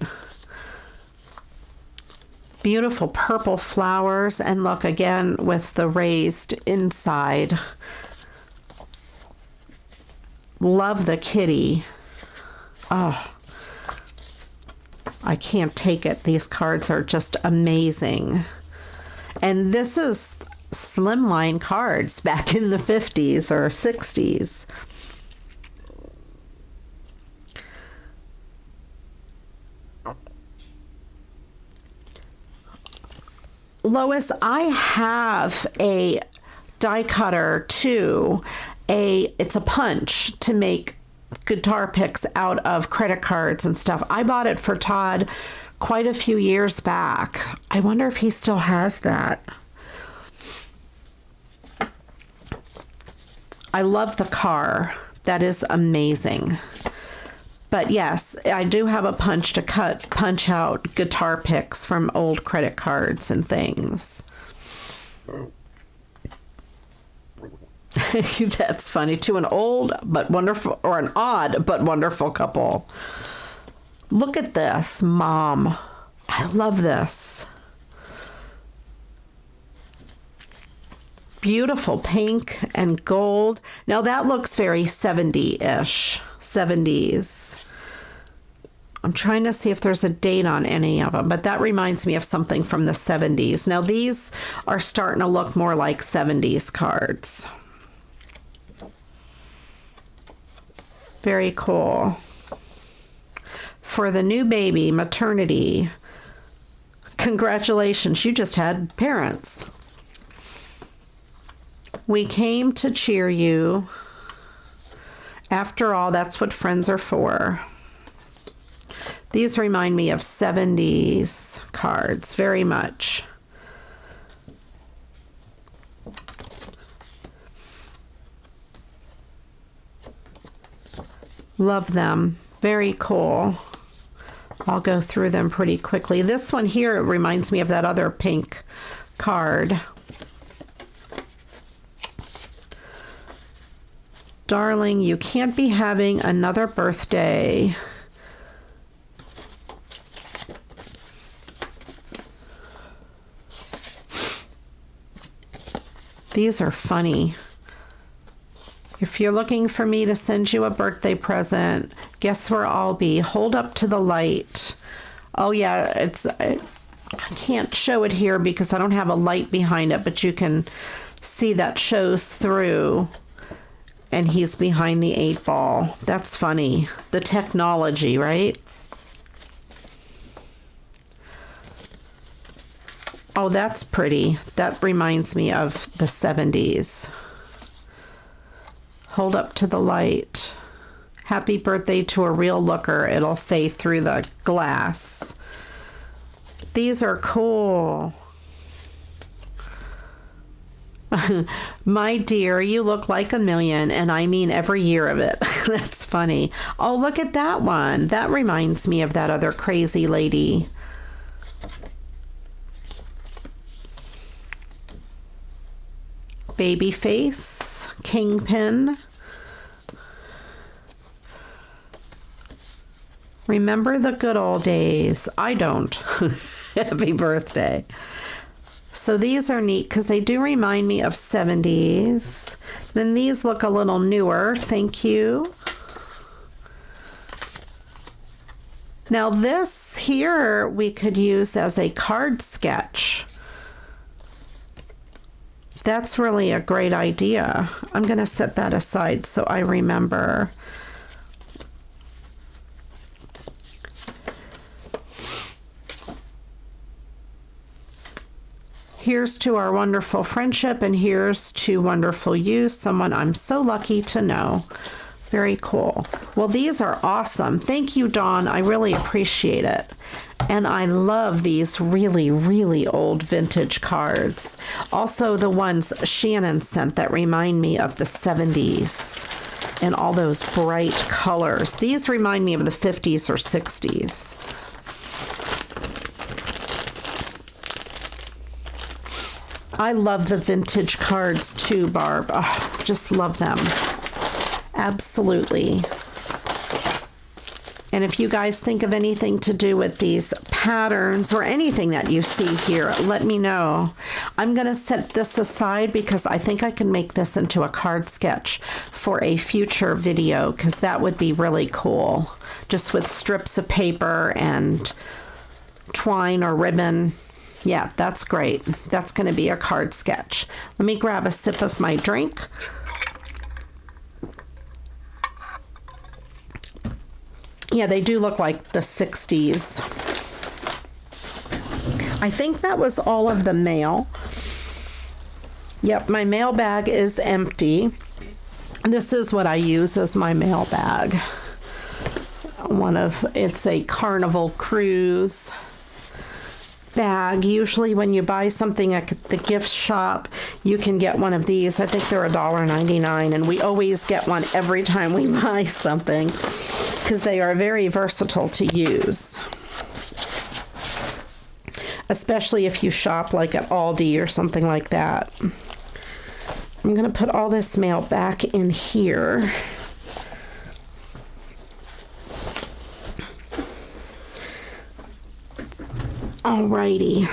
Beautiful purple flowers, and look again with the raised inside. Love the kitty. Oh, I can't take it. These cards are just amazing. And this is slimline cards back in the 50s or 60s. Lois, I have a die cutter too. It's a punch to make guitar picks out of credit cards and stuff. I bought it for Todd quite a few years back. I wonder if he still has that. I love the car. That is amazing. But yes, I do have a punch to punch out guitar picks from old credit cards and things. That's funny. To an old but wonderful, or an odd but wonderful couple. Look at this, Mom. I love this. Beautiful pink and gold. Now that looks very 70-ish. 70s. I'm trying to see if there's a date on any of them, but that reminds me of something from the 70s. Now these are starting to look more like 70s cards. Very cool. For the new baby, maternity. Congratulations, you just had parents. We came to cheer you. After all, that's what friends are for. These remind me of 70s cards very much. Love them. Very cool. I'll go through them pretty quickly. This one here reminds me of that other pink card. Darling, you can't be having another birthday. These are funny. If you're looking for me to send you a birthday present, guess where I'll be? Hold up to the light. Oh yeah, I can't show it here because I don't have a light behind it, but you can see that shows through. And he's behind the 8-ball. That's funny. The technology, right? Oh, that's pretty. That reminds me of the 70s. Hold up to the light. Happy birthday to a real looker. It'll say through the glass. These are cool. My dear, you look like $1 million, and I mean every year of it. That's funny. Oh, look at that one. That reminds me of that other crazy lady. Babyface, Kingpin. Remember the good old days. I don't. Happy birthday. So these are neat because they do remind me of 70s. Then these look a little newer. Thank you. Now this here we could use as a card sketch. That's really a great idea. I'm going to set that aside so I remember. Here's to our wonderful friendship, and here's to wonderful you, someone I'm so lucky to know. Very cool. Well, these are awesome. Thank you, Dawn. I really appreciate it. And I love these really, really old vintage cards. Also, the ones Shannon sent that remind me of the 70s and all those bright colors. These remind me of the 50s or 60s. I love the vintage cards too, Barb. Oh, just love them. Absolutely. And if you guys think of anything to do with these patterns or anything that you see here, let me know. I'm going to set this aside because I think I can make this into a card sketch for a future video, because that would be really cool. Just with strips of paper and twine or ribbon. Yeah, that's great. That's going to be a card sketch. Let me grab a sip of my drink. Yeah, they do look like the 60s. I think that was all of the mail. Yep, my mail bag is empty. This is what I use as my mail bag. It's a Carnival Cruise bag. Usually when you buy something at the gift shop, you can get one of these. I think they're $1.99, and we always get one every time we buy something because they are very versatile to use, especially if you shop like at Aldi or something like that. I'm going to put all this mail back in here. Alrighty.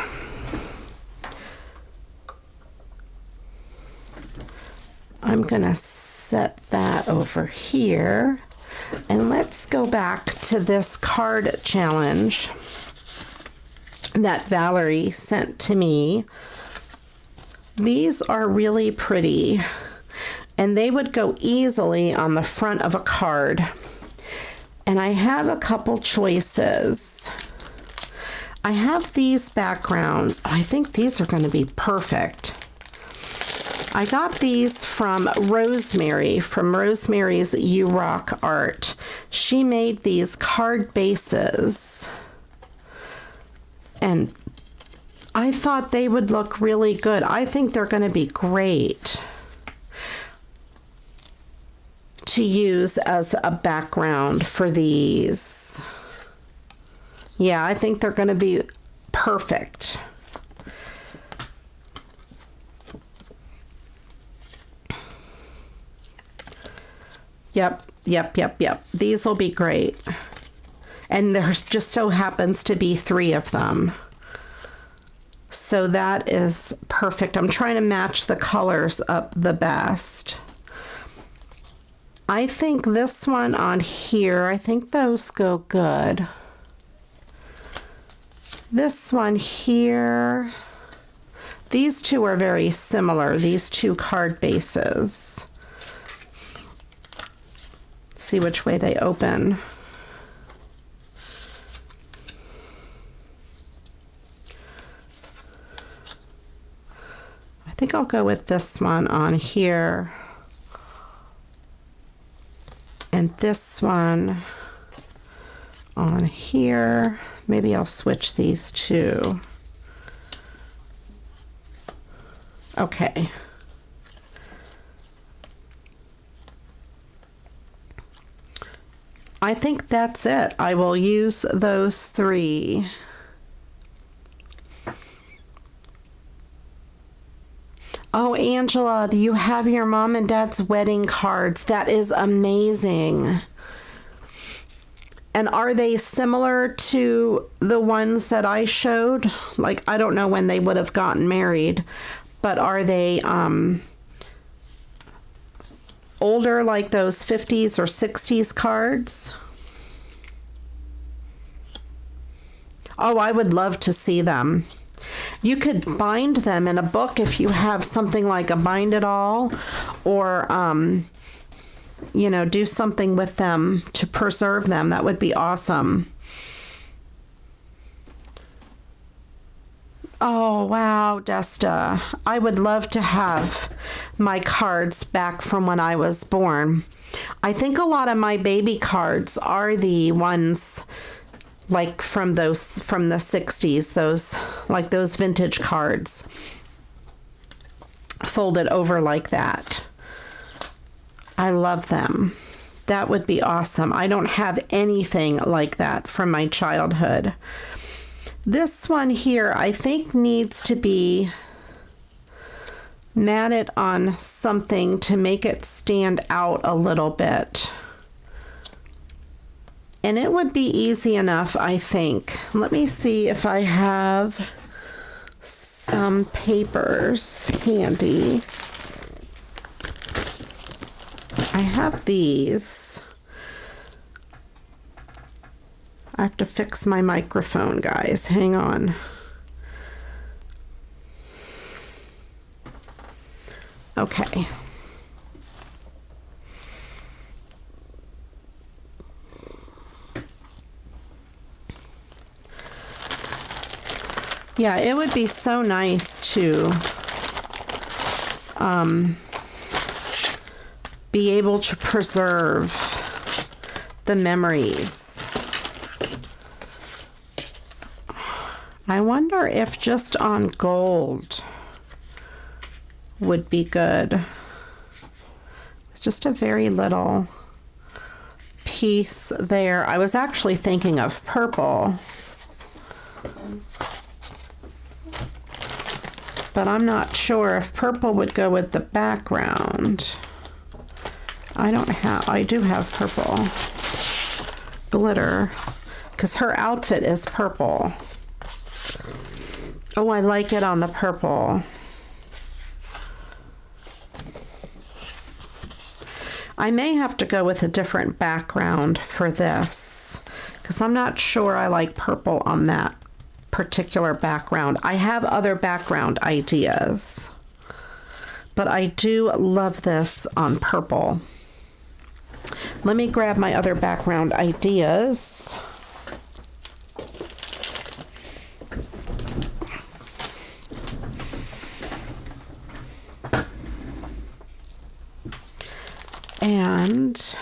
I'm gonna set that over here, and let's go back to this card challenge that Valerie sent to me. These are really pretty, and they would go easily on the front of a card. And I have a couple choices. I have these backgrounds. I think these are going to be perfect. I got these from Rosemary, from Rosemary's You Rock Art. She made these card bases, and I thought they would look really good. I think they're going to be great to use as a background for these. Yeah, I think they're going to be perfect. Yep. These will be great. And there's just so happens to be 3 of them. So that is perfect. I'm trying to match the colors up the best. I think this one on here, I think those go good. This one here, these two are very similar, these two card bases. Let's see which way they open. I think I'll go with this one on here. And this one on here. Maybe I'll switch these two. Okay. I think that's it. I will use those 3. Oh, Angela, you have your mom and dad's wedding cards. That is amazing. And are they similar to the ones that I showed? Like, I don't know when they would have gotten married, but are they older, like those 50s or 60s cards? Oh, I would love to see them. You could bind them in a book if you have something like a bind it all, or you know, do something with them to preserve them. That would be awesome. Oh, wow, Desta. I would love to have my cards back from when I was born. I think a lot of my baby cards are the ones like from the 60s, those vintage cards folded over like that. I love them. That would be awesome. I don't have anything like that from my childhood. This one here, I think, needs to be matted on something to make it stand out a little bit. And it would be easy enough, I think. Let me see if I have some papers handy. I have these. I have to fix my microphone, guys. Hang on. Okay. Yeah, it would be so nice to be able to preserve the memories. I wonder if just on gold would be good. It's just a very little piece there. I was actually thinking of purple, but I'm not sure if purple would go with the background. I do have purple glitter because her outfit is purple. Oh, I like it on the purple. I may have to go with a different background for this because I'm not sure I like purple on that particular background. I have other background ideas, but I do love this on purple. Let me grab my other background ideas. And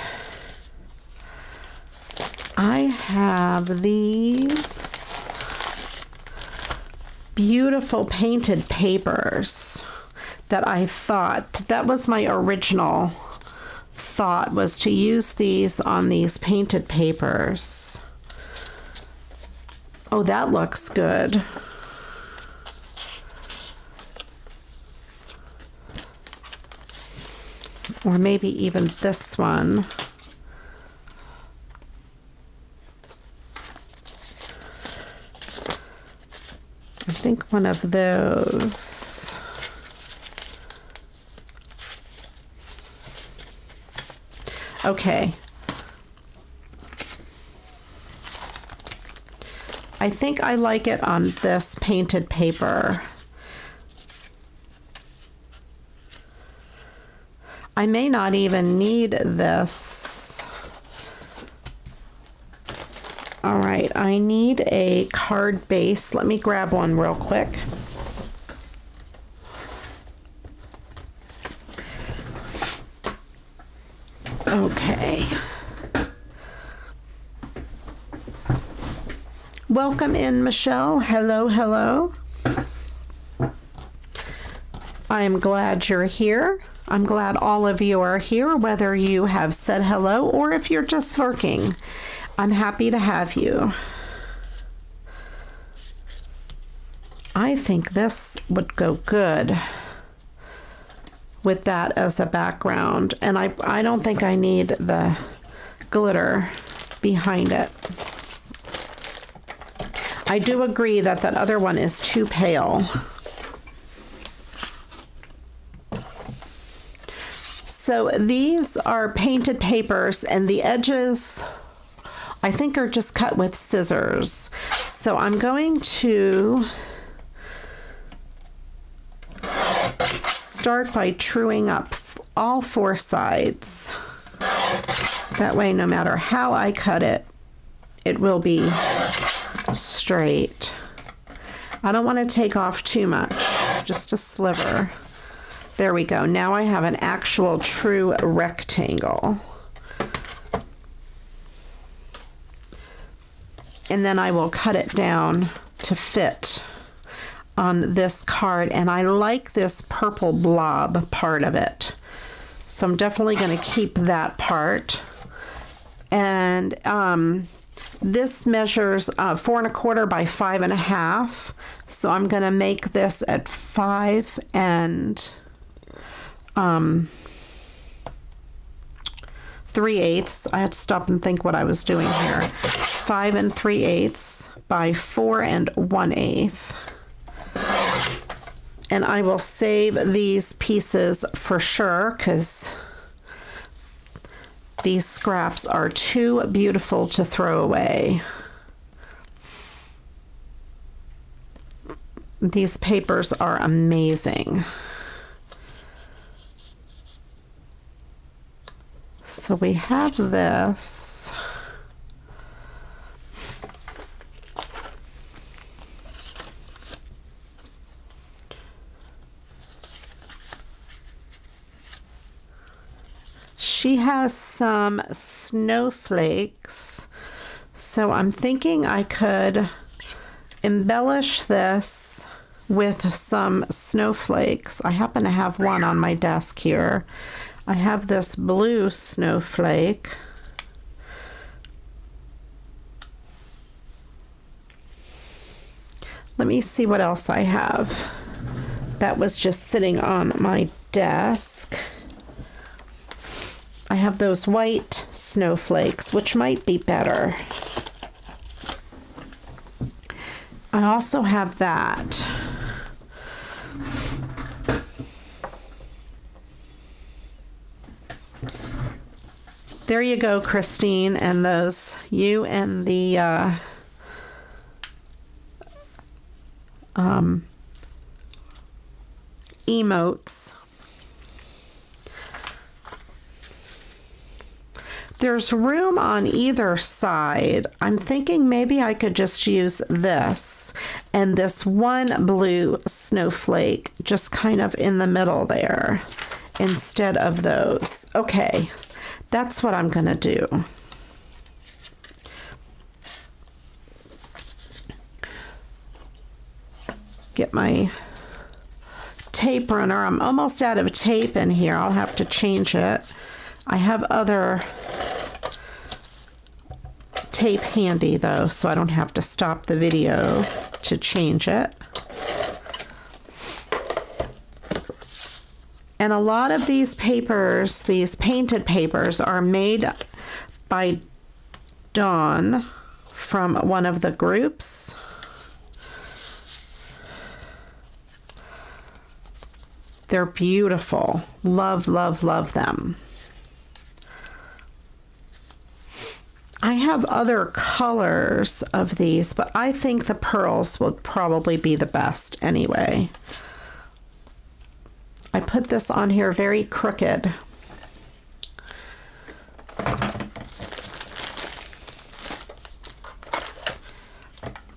I have these beautiful painted papers that I thought, that was my original thought, was to use these on these painted papers. Oh, that looks good. Or maybe even this one. I think one of those. Okay. I think I like it on this painted paper. I may not even need this. All right, I need a card base. Let me grab one real quick. Okay. Welcome in, Michelle. Hello, hello. I am glad you're here. I'm glad all of you are here, whether you have said hello or if you're just lurking. I'm happy to have you. I think this would go good with that as a background, and I don't think I need the glitter behind it. I do agree that that other one is too pale. So these are painted papers, and the edges I think are just cut with scissors. So I'm going to start by truing up all four sides. That way, no matter how I cut it, it will be straight. I don't want to take off too much, just a sliver. There we go. Now I have an actual true rectangle. And then I will cut it down to fit on this card. And I like this purple blob part of it. So I'm definitely going to keep that part. And this measures 4 1/4 by 5 1/2. So I'm going to make this at 5 3/8. I had to stop and think what I was doing here. 5 3/8 by 4 1/8. And I will save these pieces for sure because these scraps are too beautiful to throw away. These papers are amazing. So we have this. She has some snowflakes, so I'm thinking I could embellish this with some snowflakes. I happen to have one on my desk here. I have this blue snowflake. Let me see what else I have. That was just sitting on my desk. I have those white snowflakes, which might be better. I also have that. There you go, Christine, and those, you and the emotes. There's room on either side. I'm thinking maybe I could just use this and this one blue snowflake just kind of in the middle there instead of those. Okay, that's what I'm going to do. Get my tape runner. I'm almost out of tape in here. I'll have to change it. I have other tape handy though, so I don't have to stop the video to change it. And a lot of these papers, these painted papers, are made by Dawn from one of the groups. They're beautiful. Love, love, love them. I have other colors of these, but I think the pearls would probably be the best anyway. I put this on here very crooked.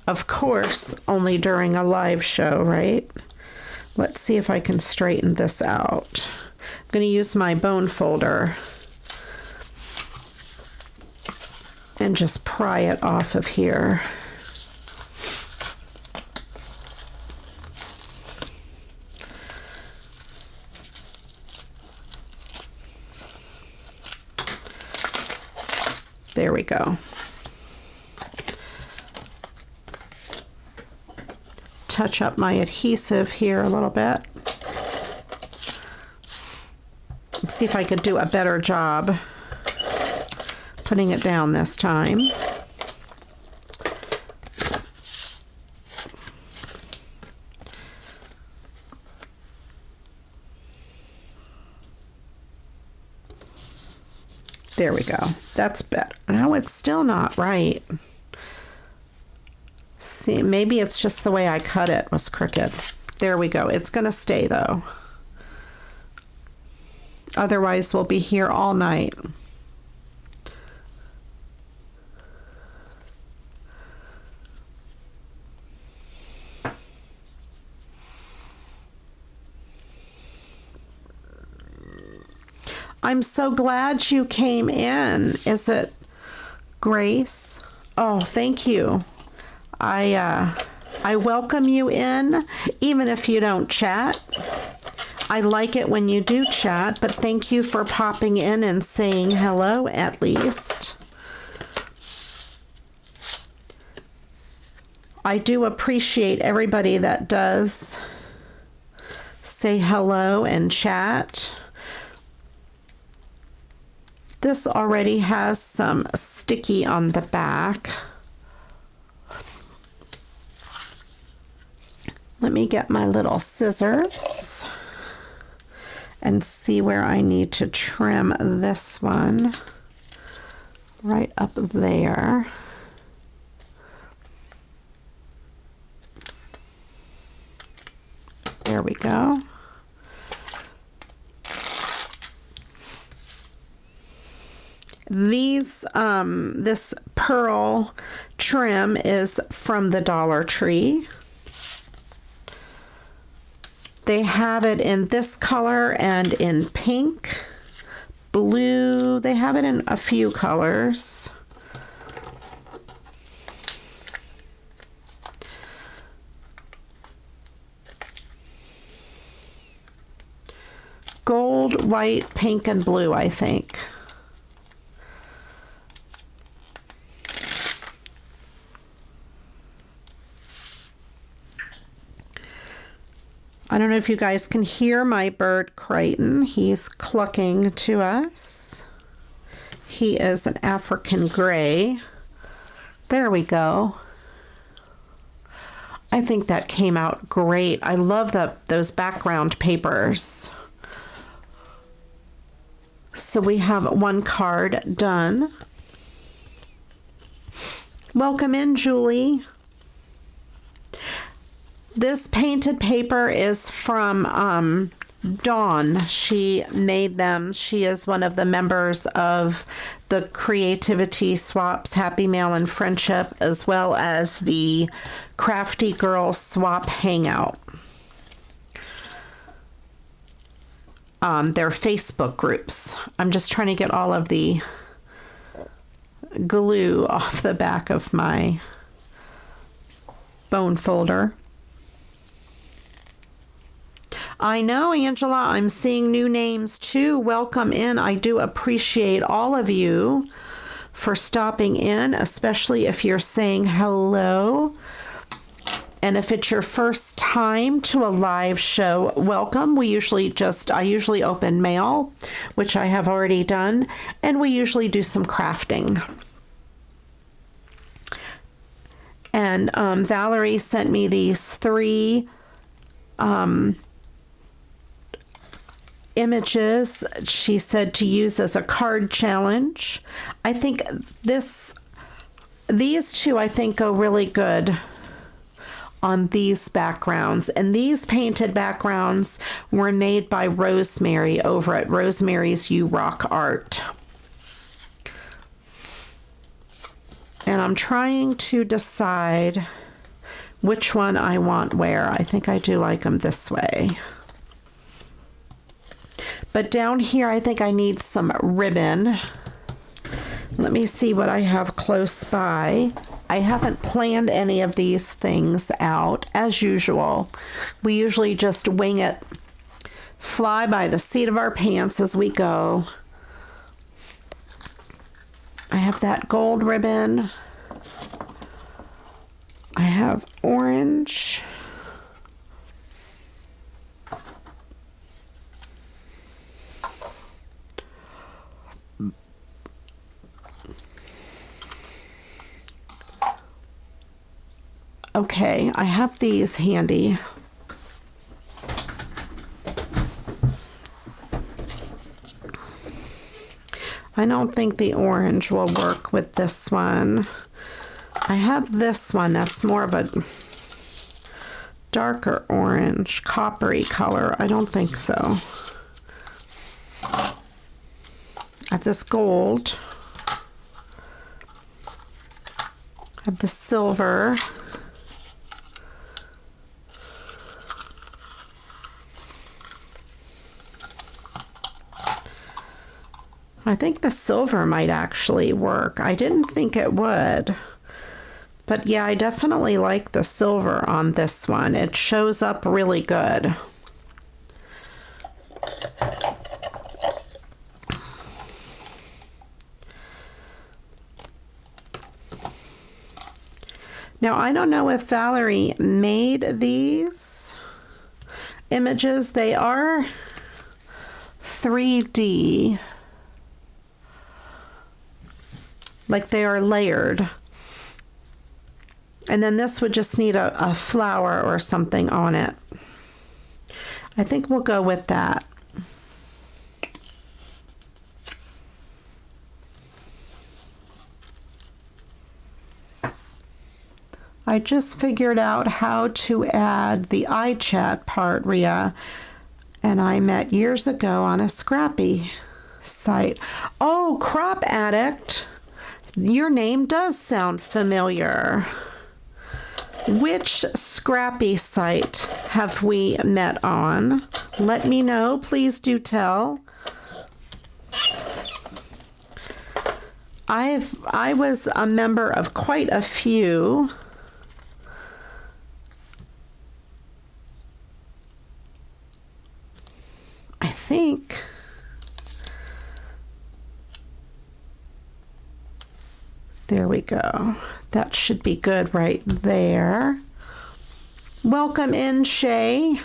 Of course, only during a live show, right? Let's see if I can straighten this out. I'm going to use my bone folder and just pry it off of here. There we go. Touch up my adhesive here a little bit. Let's see if I could do a better job putting it down this time. There we go. That's better. No, it's still not right. See, maybe it's just the way I cut it was crooked. There we go. It's going to stay though. Otherwise, we'll be here all night. I'm so glad you came in. Is it Grace? Oh, thank you. I welcome you in, even if you don't chat. I like it when you do chat, but thank you for popping in and saying hello at least. I do appreciate everybody that does say hello and chat. This already has some sticky on the back. Let me get my little scissors and see where I need to trim this one. Right up there. There we go. This pearl trim is from the Dollar Tree. They have it in this color and in pink, blue. They have it in a few colors. Gold, white, pink, and blue, I think. I don't know if you guys can hear my bird Crichton. He's clucking to us. He is an African gray. There we go. I think that came out great. I love those background papers. So we have one card done. Welcome in, Julie. This painted paper is from Dawn. She made them. She is one of the members of the Creativity Swaps Happy Mail and Friendship, as well as the Crafty Girl Swap Hangout. Their Facebook groups. I'm just trying to get all of the glue off the back of my bone folder. I know, Angela, I'm seeing new names too. Welcome in. I do appreciate all of you for stopping in, especially if you're saying hello. And if it's your first time to a live show, welcome. I usually open mail, which I have already done, and we usually do some crafting. And Valerie sent me these 3 images. She said to use as a card challenge. I think these 2 I think go really good on these backgrounds, and these painted backgrounds were made by Rosemary over at Rosemary's You Rock Art. And I'm trying to decide which one I want where. I think I do like them this way. But down here, I think I need some ribbon. Let me see what I have close by. I haven't planned any of these things out, as usual. We usually just wing it, fly by the seat of our pants as we go. I have that gold ribbon. I have orange. Okay, I have these handy. I don't think the orange will work with this one. I have this one that's more of a darker orange, coppery color. I don't think so. I have this gold. I have the silver. I think the silver might actually work. I didn't think it would. But yeah, I definitely like the silver on this one. It shows up really good. Now, I don't know if Valerie made these images. They are 3D. Like they are layered. And then this would just need a flower or something on it. I think we'll go with that. I just figured out how to add the iChat part, Ria, and I met years ago on a Scrappy site. Oh, Crop Addict, your name does sound familiar. Which Scrappy site have we met on? Let me know, please do tell. I was a member of quite a few. I think there we go. That should be good right there. Welcome in, Shay.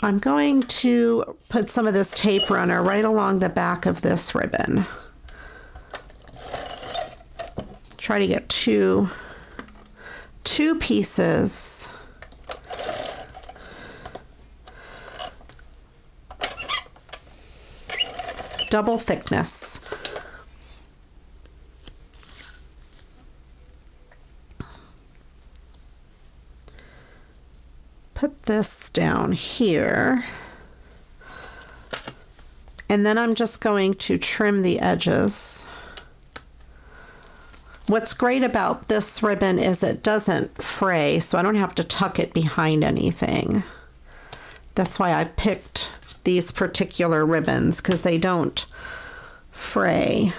I'm going to put some of this tape runner right along the back of this ribbon. Try to get two pieces. Double thickness. Put this down here. And then I'm just going to trim the edges. What's great about this ribbon is it doesn't fray, so I don't have to tuck it behind anything. That's why I picked these particular ribbons, because they don't fray.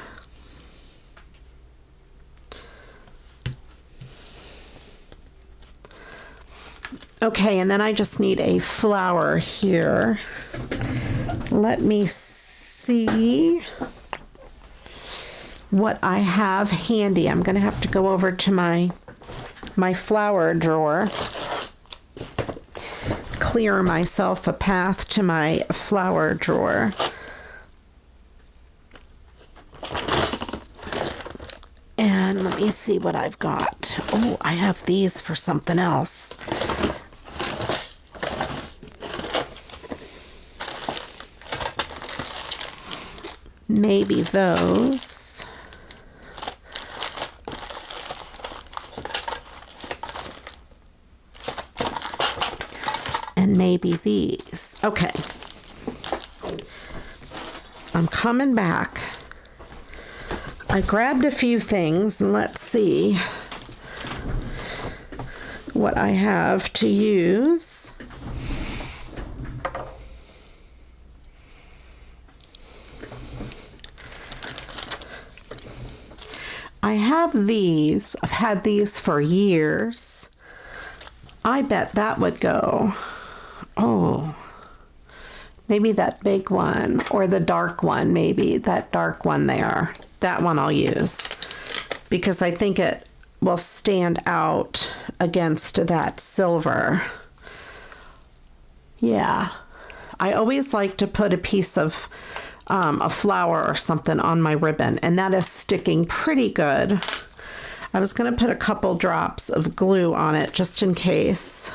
Okay, and then I just need a flower here. Let me see what I have handy. I'm going to have to go over to my flower drawer. Clear myself a path to my flower drawer. And let me see what I've got. Oh, I have these for something else. Maybe those. And maybe these. Okay. I'm coming back. I grabbed a few things, and let's see what I have to use. I have these. I've had these for years. I bet that would go. Oh, maybe that big one, or the dark one, maybe that dark one there. That one I'll use because I think it will stand out against that silver. Yeah, I always like to put a piece of a flower or something on my ribbon, and that is sticking pretty good. I was going to put a couple drops of glue on it just in case.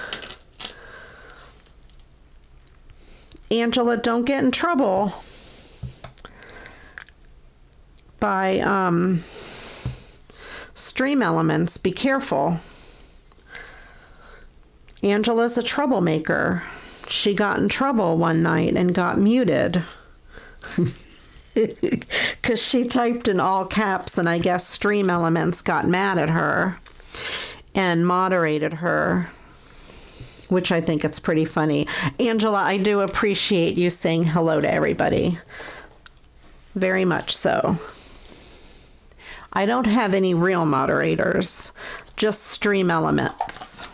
Angela, don't get in trouble by Stream Elements. Be careful. Angela's a troublemaker. She got in trouble one night and got muted. Because she typed in all caps, and I guess Stream Elements got mad at her and moderated her. which I think it's pretty funny. Angela, I do appreciate you saying hello to everybody. Very much so. I don't have any real moderators, just stream elements.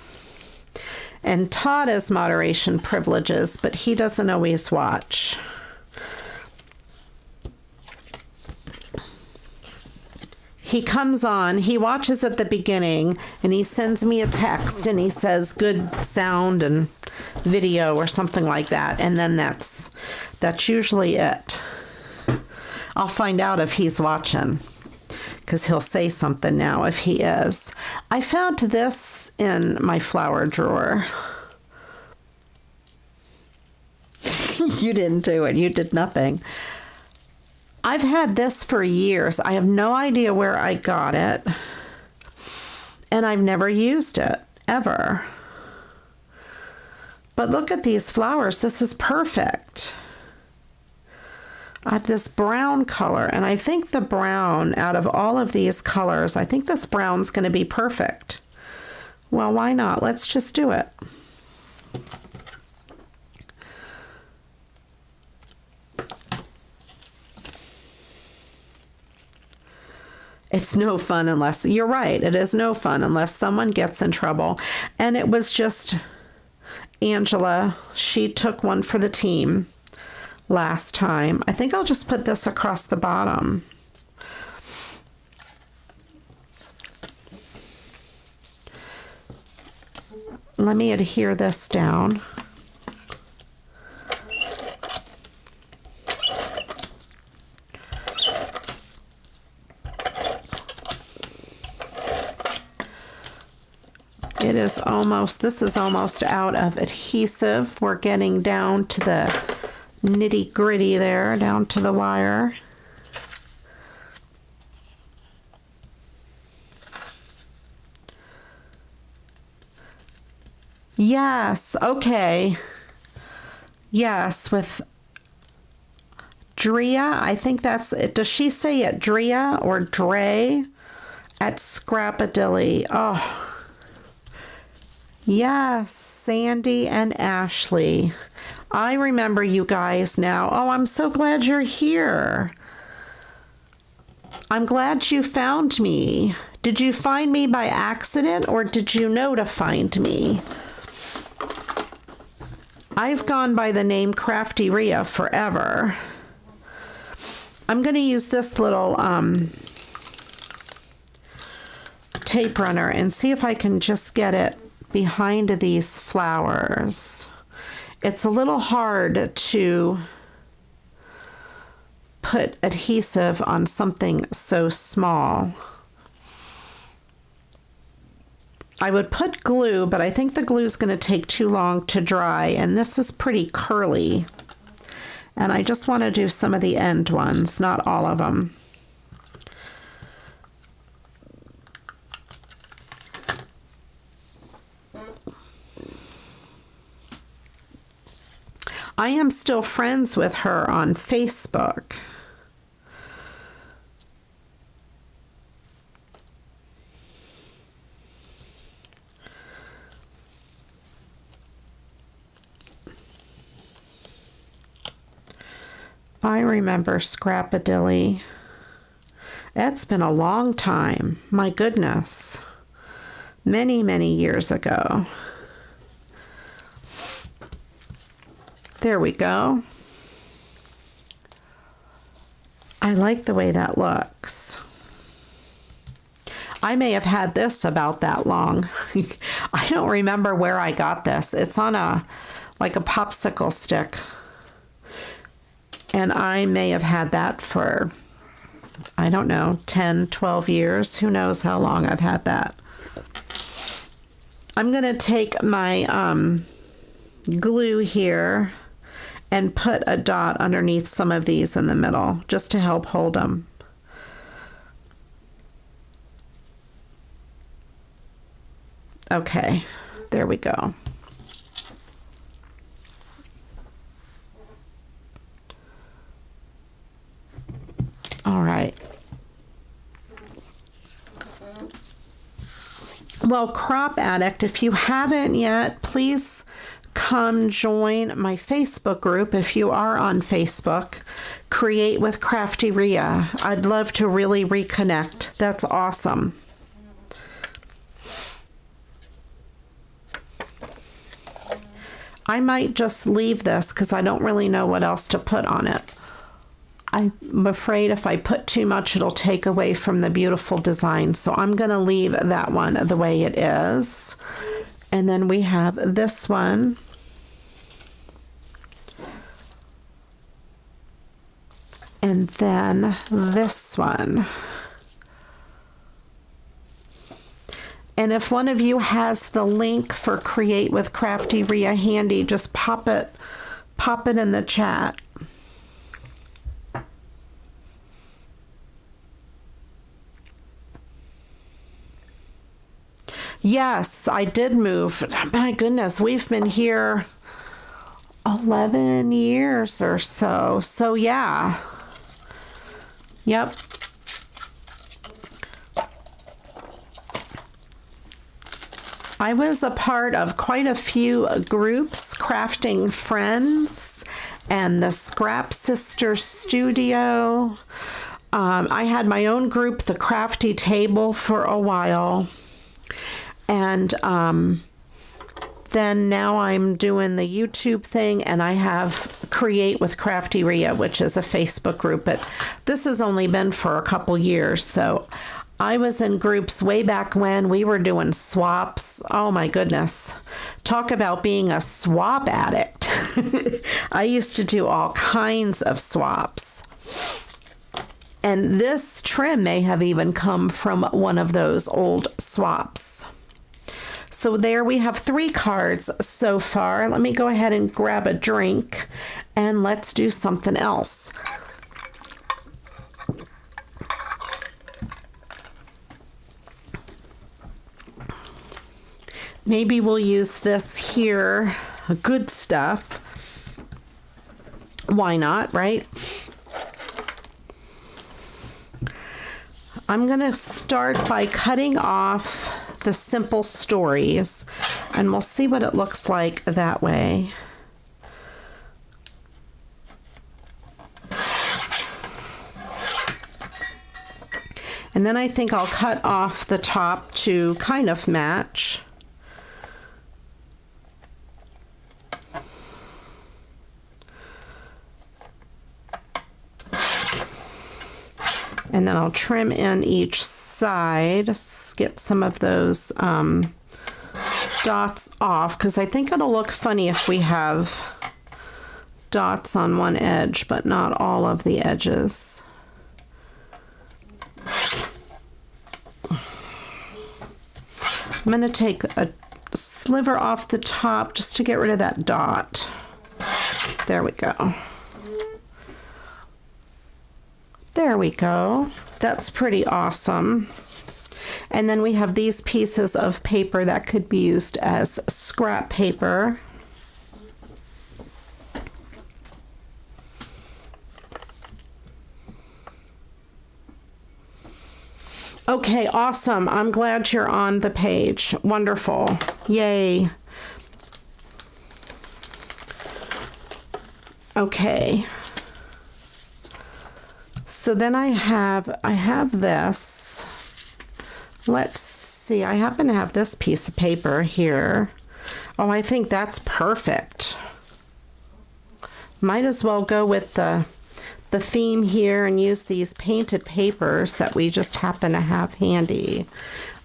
And Todd has moderation privileges, but he doesn't always watch. He comes on, he watches at the beginning, and he sends me a text and he says good sound and video or something like that. And then that's usually it. I'll find out if he's watching, because he'll say something now if he is. I found this in my flower drawer. You didn't do it. You did nothing. I've had this for years. I have no idea where I got it. And I've never used it, ever. But look at these flowers. This is perfect. I have this brown color, and I think the brown, out of all of these colors, I think this brown's going to be perfect. Well, why not? Let's just do it. It's no fun unless, you're right, it is no fun unless someone gets in trouble. And it was just Angela. She took one for the team last time. I think I'll just put this across the bottom. Let me adhere this down. It is almost, this is almost out of adhesive. We're getting down to the nitty gritty there, down to the wire. Yes, okay. Yes, with Drea, I think that's it. Does she say it Drea or Dre at Scrapadilly? Oh, yes, Sandy and Ashley. I remember you guys now. Oh, I'm so glad you're here. I'm glad you found me. Did you find me by accident, or did you know to find me? I've gone by the name CraftyRia forever. I'm going to use this little tape runner and see if I can just get it behind these flowers. It's a little hard to put adhesive on something so small. I would put glue, but I think the glue is going to take too long to dry, and this is pretty curly. And I just want to do some of the end ones, not all of them. I am still friends with her on Facebook. I remember Scrapadilly. It's been a long time. My goodness. Many, many years ago. There we go. I like the way that looks. I may have had this about that long. I don't remember where I got this. It's on like a popsicle stick. And I may have had that for, I don't know, 10, 12 years. Who knows how long I've had that. I'm going to take my glue here and put a dot underneath some of these in the middle, just to help hold them. Okay, there we go. All right. Well, Crop Addict, if you haven't yet, please come join my Facebook group if you are on Facebook. Create with CraftyRia. I'd love to really reconnect. That's awesome. I might just leave this because I don't really know what else to put on it. I'm afraid if I put too much, it'll take away from the beautiful design. So I'm going to leave that one the way it is. And then we have this one. And then this one. And if one of you has the link for Create with CraftyRia handy, just pop it in the chat. Yes, I did move. My goodness, we've been here 11 years or so. So yeah. Yep. I was a part of quite a few groups, Crafting Friends and the Scrap Sisters Studio. I had my own group, the Crafty Table, for a while. And then now I'm doing the YouTube thing, and I have Create with CraftyRia, which is a Facebook group. But this has only been for a couple years. So I was in groups way back when we were doing swaps. Oh my goodness. Talk about being a swap addict. I used to do all kinds of swaps. And this trim may have even come from one of those old swaps. So there we have 3 cards so far. Let me go ahead and grab a drink and let's do something else. Maybe we'll use this here, good stuff. Why not, right? I'm going to start by cutting off the simple stories, and we'll see what it looks like that way. And then I think I'll cut off the top to kind of match. And then I'll trim in each side, get some of those dots off, because I think it'll look funny if we have dots on one edge, but not all of the edges. I'm going to take a sliver off the top just to get rid of that dot. There we go. There we go. That's pretty awesome. And then we have these pieces of paper that could be used as scrap paper. Okay, awesome. I'm glad you're on the page. Wonderful. Yay. Okay. So then I have this. Let's see. I happen to have this piece of paper here. Oh, I think that's perfect. Might as well go with the theme here and use these painted papers that we just happen to have handy.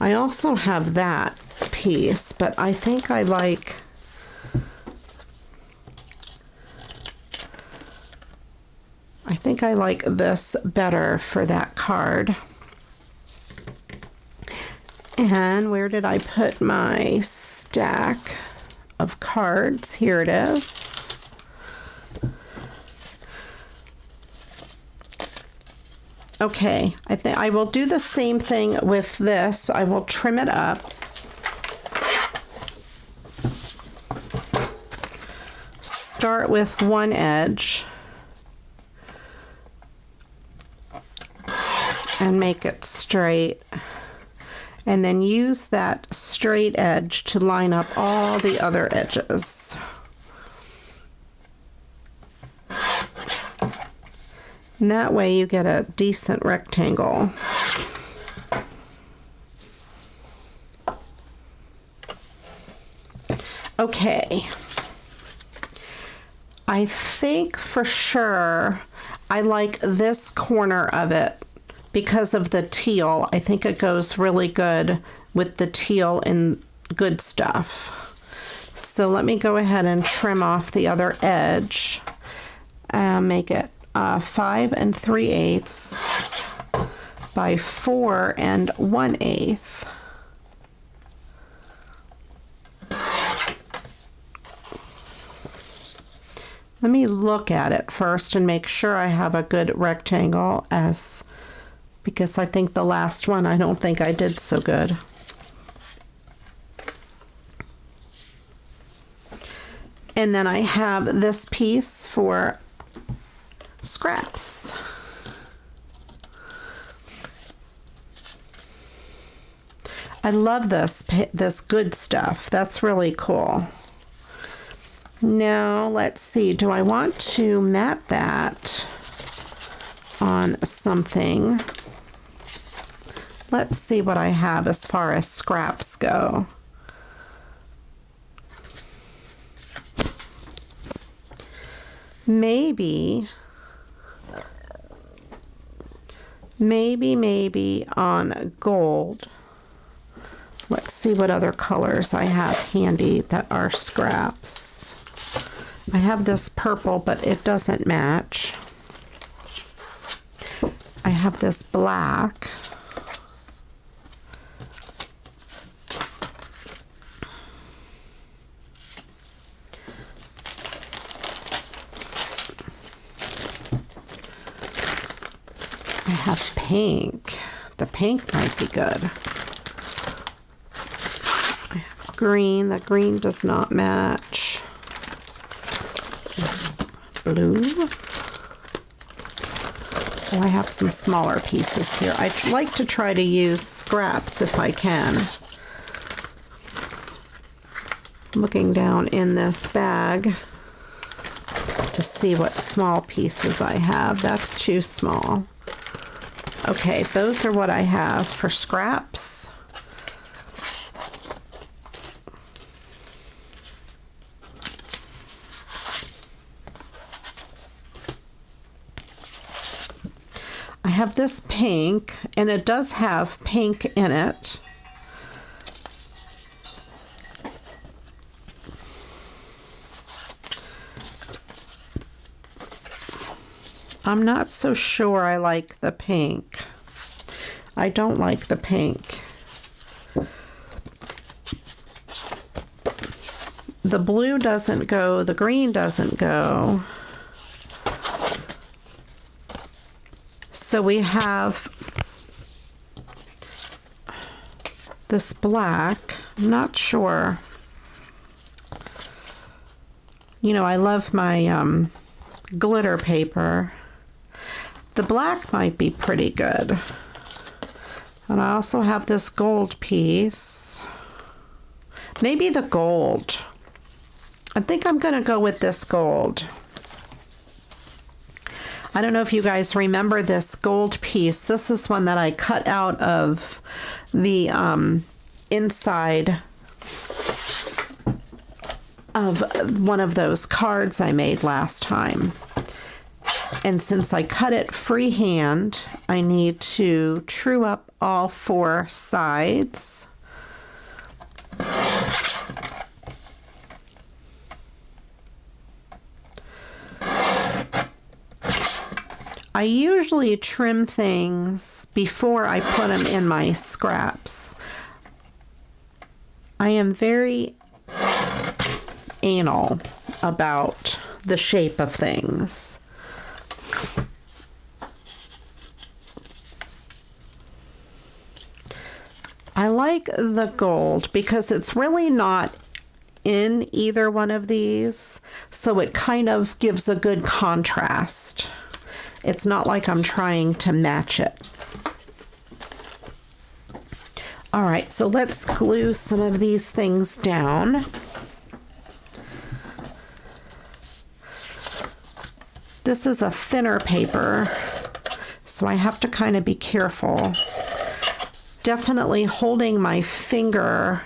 I also have that piece, but I think I like this better for that card. And where did I put my stack of cards? Here it is. Okay, I think I will do the same thing with this. I will trim it up. Start with one edge and make it straight. And then use that straight edge to line up all the other edges. And that way you get a decent rectangle. Okay. I think for sure I like this corner of it because of the teal. I think it goes really good with the teal and Good Stuff. So let me go ahead and trim off the other edge. Make it 5 3/8 by 4 1/8. Let me look at it first and make sure I have a good rectangle, because I think the last one I don't think I did so good. And then I have this piece for scraps. I love this Good Stuff. That's really cool. Now, let's see. Do I want to mat that on something? Let's see what I have as far as scraps go. Maybe on gold. Let's see what other colors I have handy that are scraps. I have this purple, but it doesn't match. I have this black. I have pink. The pink might be good. I have green. The green does not match. Blue. Oh, I have some smaller pieces here. I like to try to use scraps if I can. Looking down in this bag to see what small pieces I have. That's too small. Okay, those are what I have for scraps. I have this pink, and it does have pink in it. I'm not so sure I like the pink. I don't like the pink. The blue doesn't go, the green doesn't go. So we have this black. I'm not sure. You know, I love my glitter paper. The black might be pretty good. And I also have this gold piece. Maybe the gold. I think I'm going to go with this gold. I don't know if you guys remember this gold piece. This is one that I cut out of the inside of one of those cards I made last time. And since I cut it freehand, I need to true up all 4 sides. I usually trim things before I put them in my scraps. I am very anal about the shape of things. I like the gold because it's really not in either one of these, so it kind of gives a good contrast. It's not like I'm trying to match it. All right, so let's glue some of these things down. This is a thinner paper, so I have to kind of be careful. Definitely holding my finger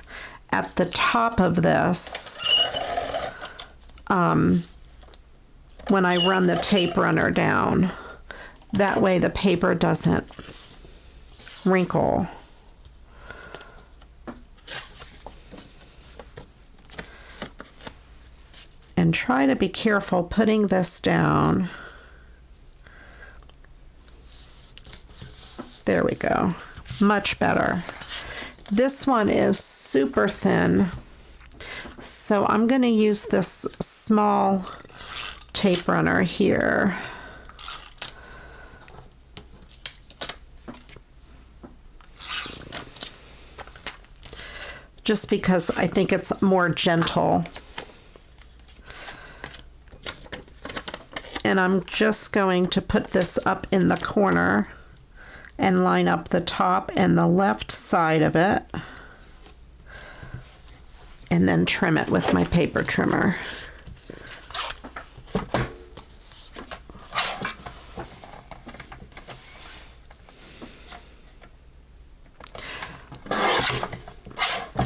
at the top of this when I run the tape runner down. That way the paper doesn't wrinkle. And try to be careful putting this down. There we go. Much better. This one is super thin, so I'm going to use this small tape runner here. Just because I think it's more gentle. And I'm just going to put this up in the corner and line up the top and the left side of it, and then trim it with my paper trimmer.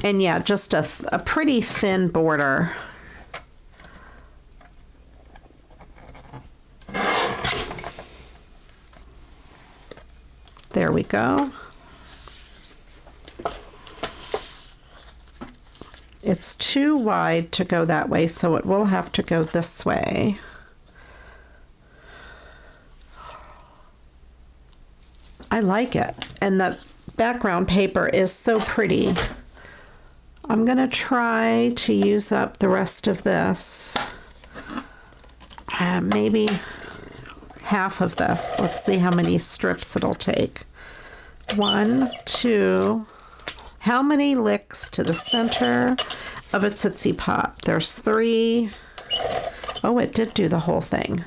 And yeah, just a pretty thin border. There we go. It's too wide to go that way, so it will have to go this way. I like it, and the background paper is so pretty. I'm gonna try to use up the rest of this. Maybe half of this. Let's see how many strips it'll take. 1, 2. How many licks to the center of a Tootsie Pop? There's 3. Oh, it did do the whole thing.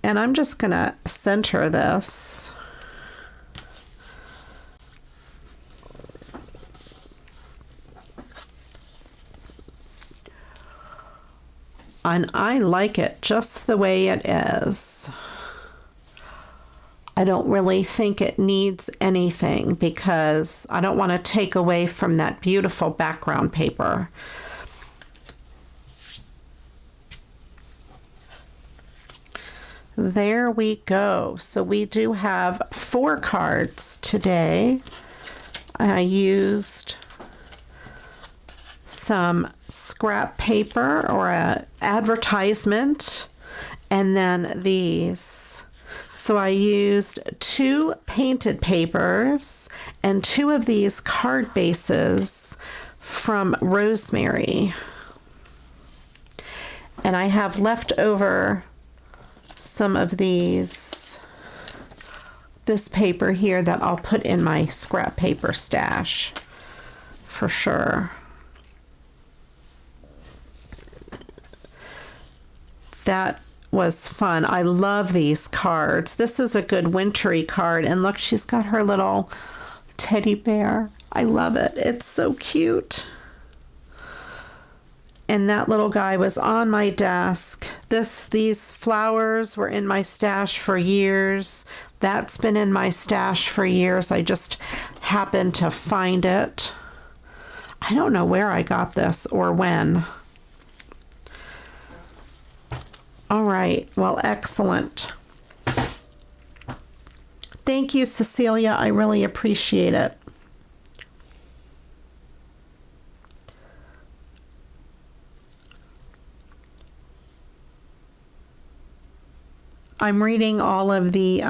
And I'm just gonna center this. And I like it just the way it is. I don't really think it needs anything because I don't want to take away from that beautiful background paper. There we go. So we do have 4 cards today. I used some scrap paper or a advertisement, and then these. So I used 2 painted papers and 2 of these card bases from Rosemary. And I have left over some of this paper here that I'll put in my scrap paper stash for sure. That was fun. I love these cards. This is a good wintry card, and look, she's got her little teddy bear. I love it. It's so cute. And that little guy was on my desk. These flowers were in my stash for years. That's been in my stash for years. I just happened to find it. I don't know where I got this or when. All right, well, excellent. Thank you, Cecilia. I really appreciate it. I'm reading all of the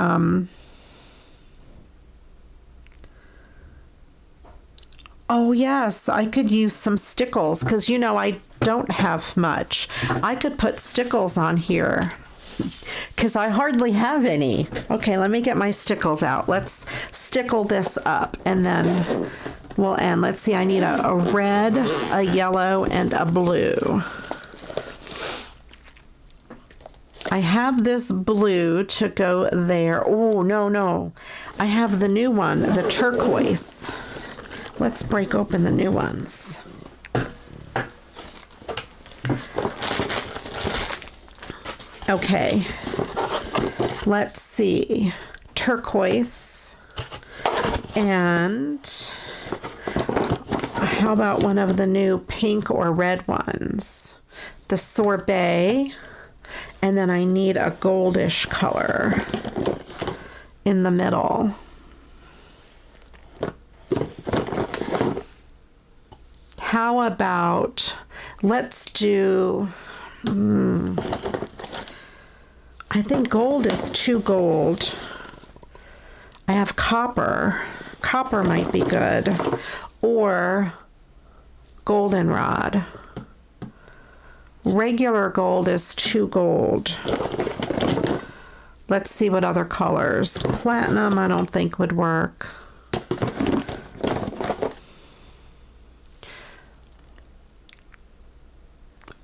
oh yes, I could use some Stickles because you know I don't have much. I could put Stickles on here because I hardly have any. Okay, let me get my Stickles out. Let's stickle this up and then we'll end. Let's see, I need a red, a yellow, and a blue. I have this blue to go there. Oh, no. I have the new one, the turquoise. Let's break open the new ones. Okay. Let's see. Turquoise. And how about one of the new pink or red ones? The sorbet. And then I need a goldish color in the middle. How about, let's do, I think gold is too gold. I have copper. Copper might be good. Or goldenrod. Regular gold is too gold. Let's see what other colors. Platinum, I don't think would work.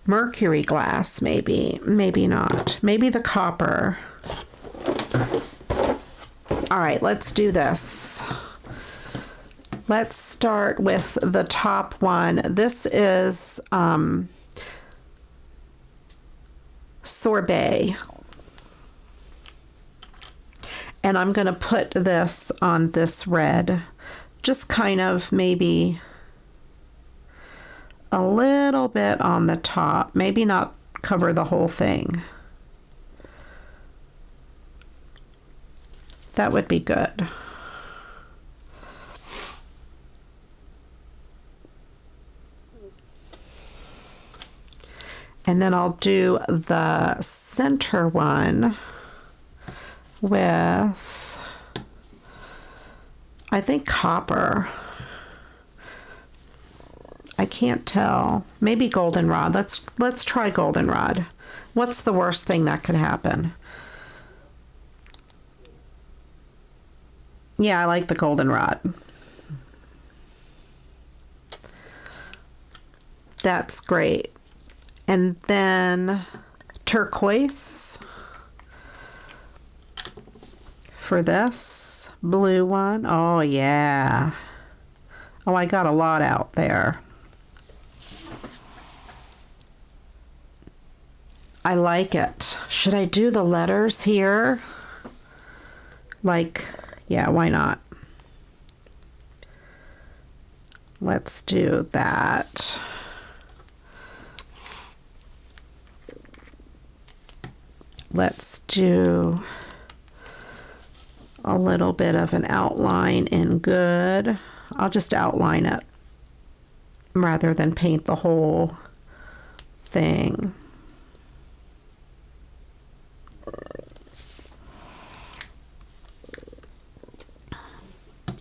Mercury glass, maybe. Maybe not. Maybe the copper. All right, let's do this. Let's start with the top one. This is sorbet. And I'm going to put this on this red. Just kind of maybe a little bit on the top. Maybe not cover the whole thing. That would be good. And then I'll do the center one with, I think, copper. I can't tell. Maybe goldenrod. Let's try goldenrod. What's the worst thing that could happen? Yeah, I like the goldenrod. That's great. And then turquoise for this blue one. Oh, yeah. Oh, I got a lot out there. I like it. Should I do the letters here? Like, yeah, why not? Let's do that. Let's do a little bit of an outline in good. I'll just outline it rather than paint the whole thing.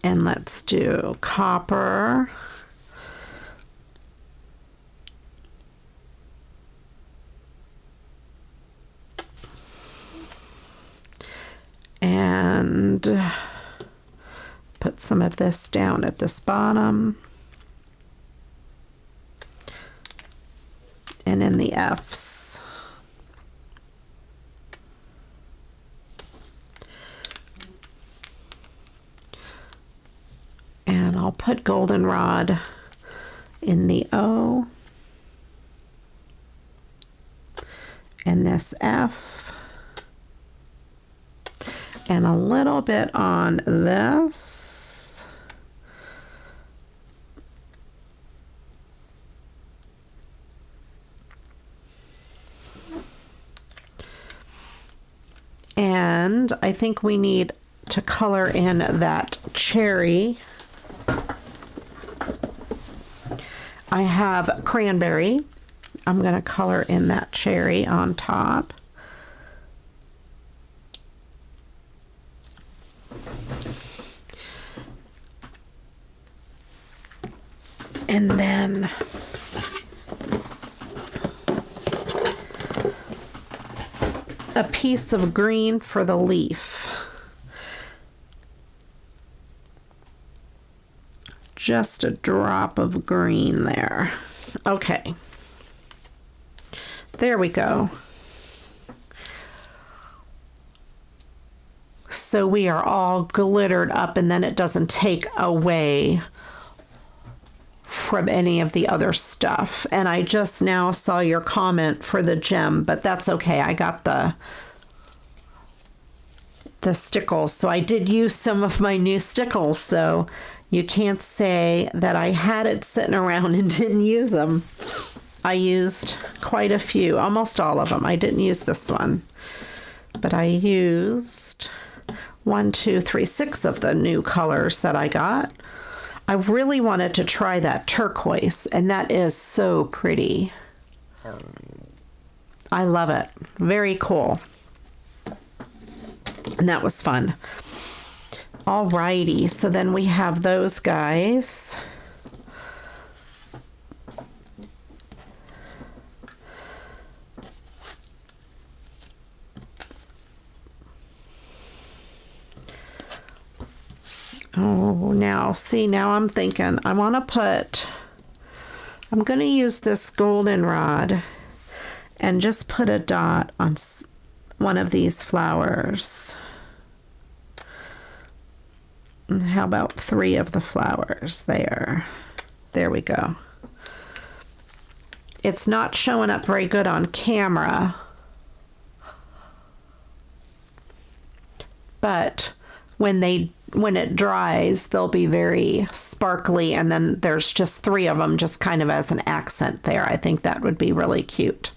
And let's do copper. And put some of this down at this bottom. And in the F's. And I'll put goldenrod in the O. And this F. And a little bit on this. And I think we need to color in that cherry. I have cranberry. I'm going to color in that cherry on top. And then a piece of green for the leaf. Just a drop of green there. Okay. There we go. so we are all glittered up, and then it doesn't take away from any of the other stuff. And I just now saw your comment for the gem, but that's okay. I got the Stickles, so I did use some of my new Stickles, so you can't say that I had it sitting around and didn't use them. I used quite a few, almost all of them. I didn't use this one, but I used 1, 2, 3, 6 of the new colors that I got. I really wanted to try that turquoise, and that is so pretty. I love it. Very cool. And that was fun. Alrighty, so then we have those guys. Oh, now, see, now I'm thinking I'm going to use this goldenrod and just put a dot on one of these flowers. And how about 3 of the flowers there? There we go. It's not showing up very good on camera, but when it dries, they'll be very sparkly, and then there's just 3 of them just kind of as an accent there. I think that would be really cute.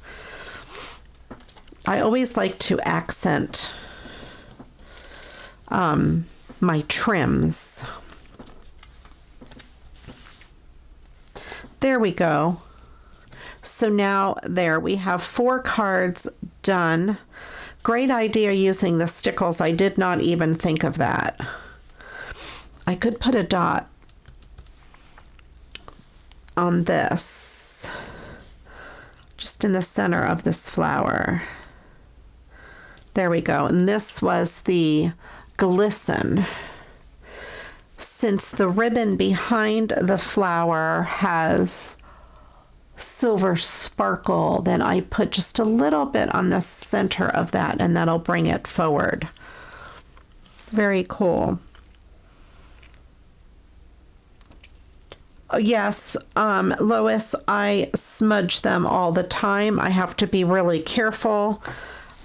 I always like to accent my trims. There we go. So now there we have 4 cards done. Great idea using the Stickles. I did not even think of that. I could put a dot on this, just in the center of this flower. There we go. And this was the glisten. Since the ribbon behind the flower has silver sparkle, then I put just a little bit on the center of that, and that'll bring it forward. Very cool. Yes, Lois, I smudge them all the time. I have to be really careful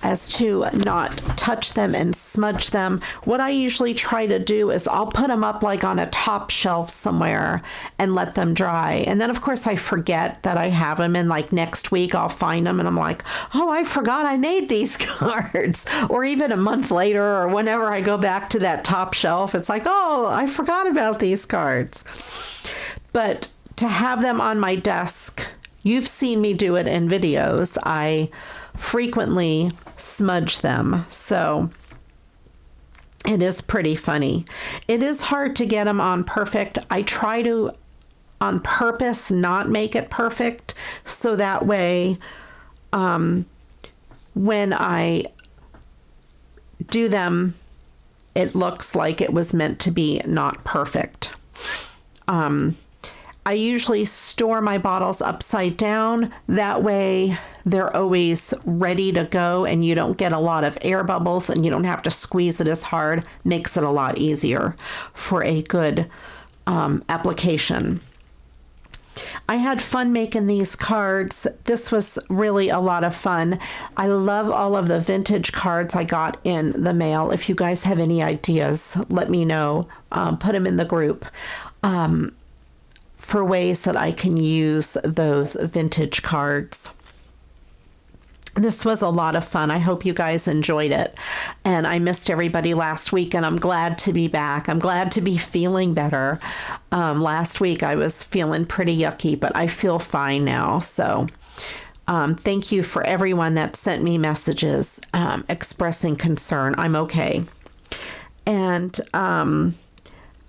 as to not touch them and smudge them. What I usually try to do is I'll put them up like on a top shelf somewhere and let them dry. And then of course I forget that I have them, and like next week I'll find them and I'm like, oh, I forgot I made these cards. Or even a month later, or whenever I go back to that top shelf, it's like, oh, I forgot about these cards. But to have them on my desk, you've seen me do it in videos. I frequently smudge them, so it is pretty funny. It is hard to get them on perfect. I try to, on purpose, not make it perfect, so that way when I do them, it looks like it was meant to be not perfect. I usually store my bottles upside down. That way they're always ready to go, and you don't get a lot of air bubbles, and you don't have to squeeze it as hard. Makes it a lot easier for a good application. I had fun making these cards. This was really a lot of fun. I love all of the vintage cards I got in the mail. If you guys have any ideas, let me know. Put them in the group. For ways that I can use those vintage cards. This was a lot of fun. I hope you guys enjoyed it. And I missed everybody last week, and I'm glad to be back. I'm glad to be feeling better. Last week I was feeling pretty yucky, but I feel fine now. So thank you for everyone that sent me messages expressing concern. I'm okay. And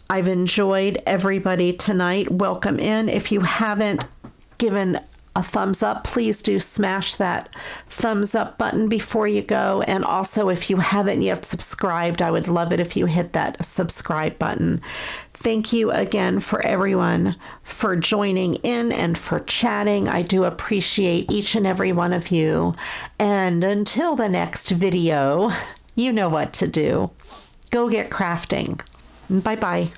I've enjoyed everybody tonight. Welcome in. If you haven't given a thumbs up, please do smash that thumbs up button before you go. And also, if you haven't yet subscribed, I would love it if you hit that subscribe button. Thank you again for everyone for joining in and for chatting. I do appreciate each and every one of you. And until the next video, you know what to do. Go get crafting. Bye-bye.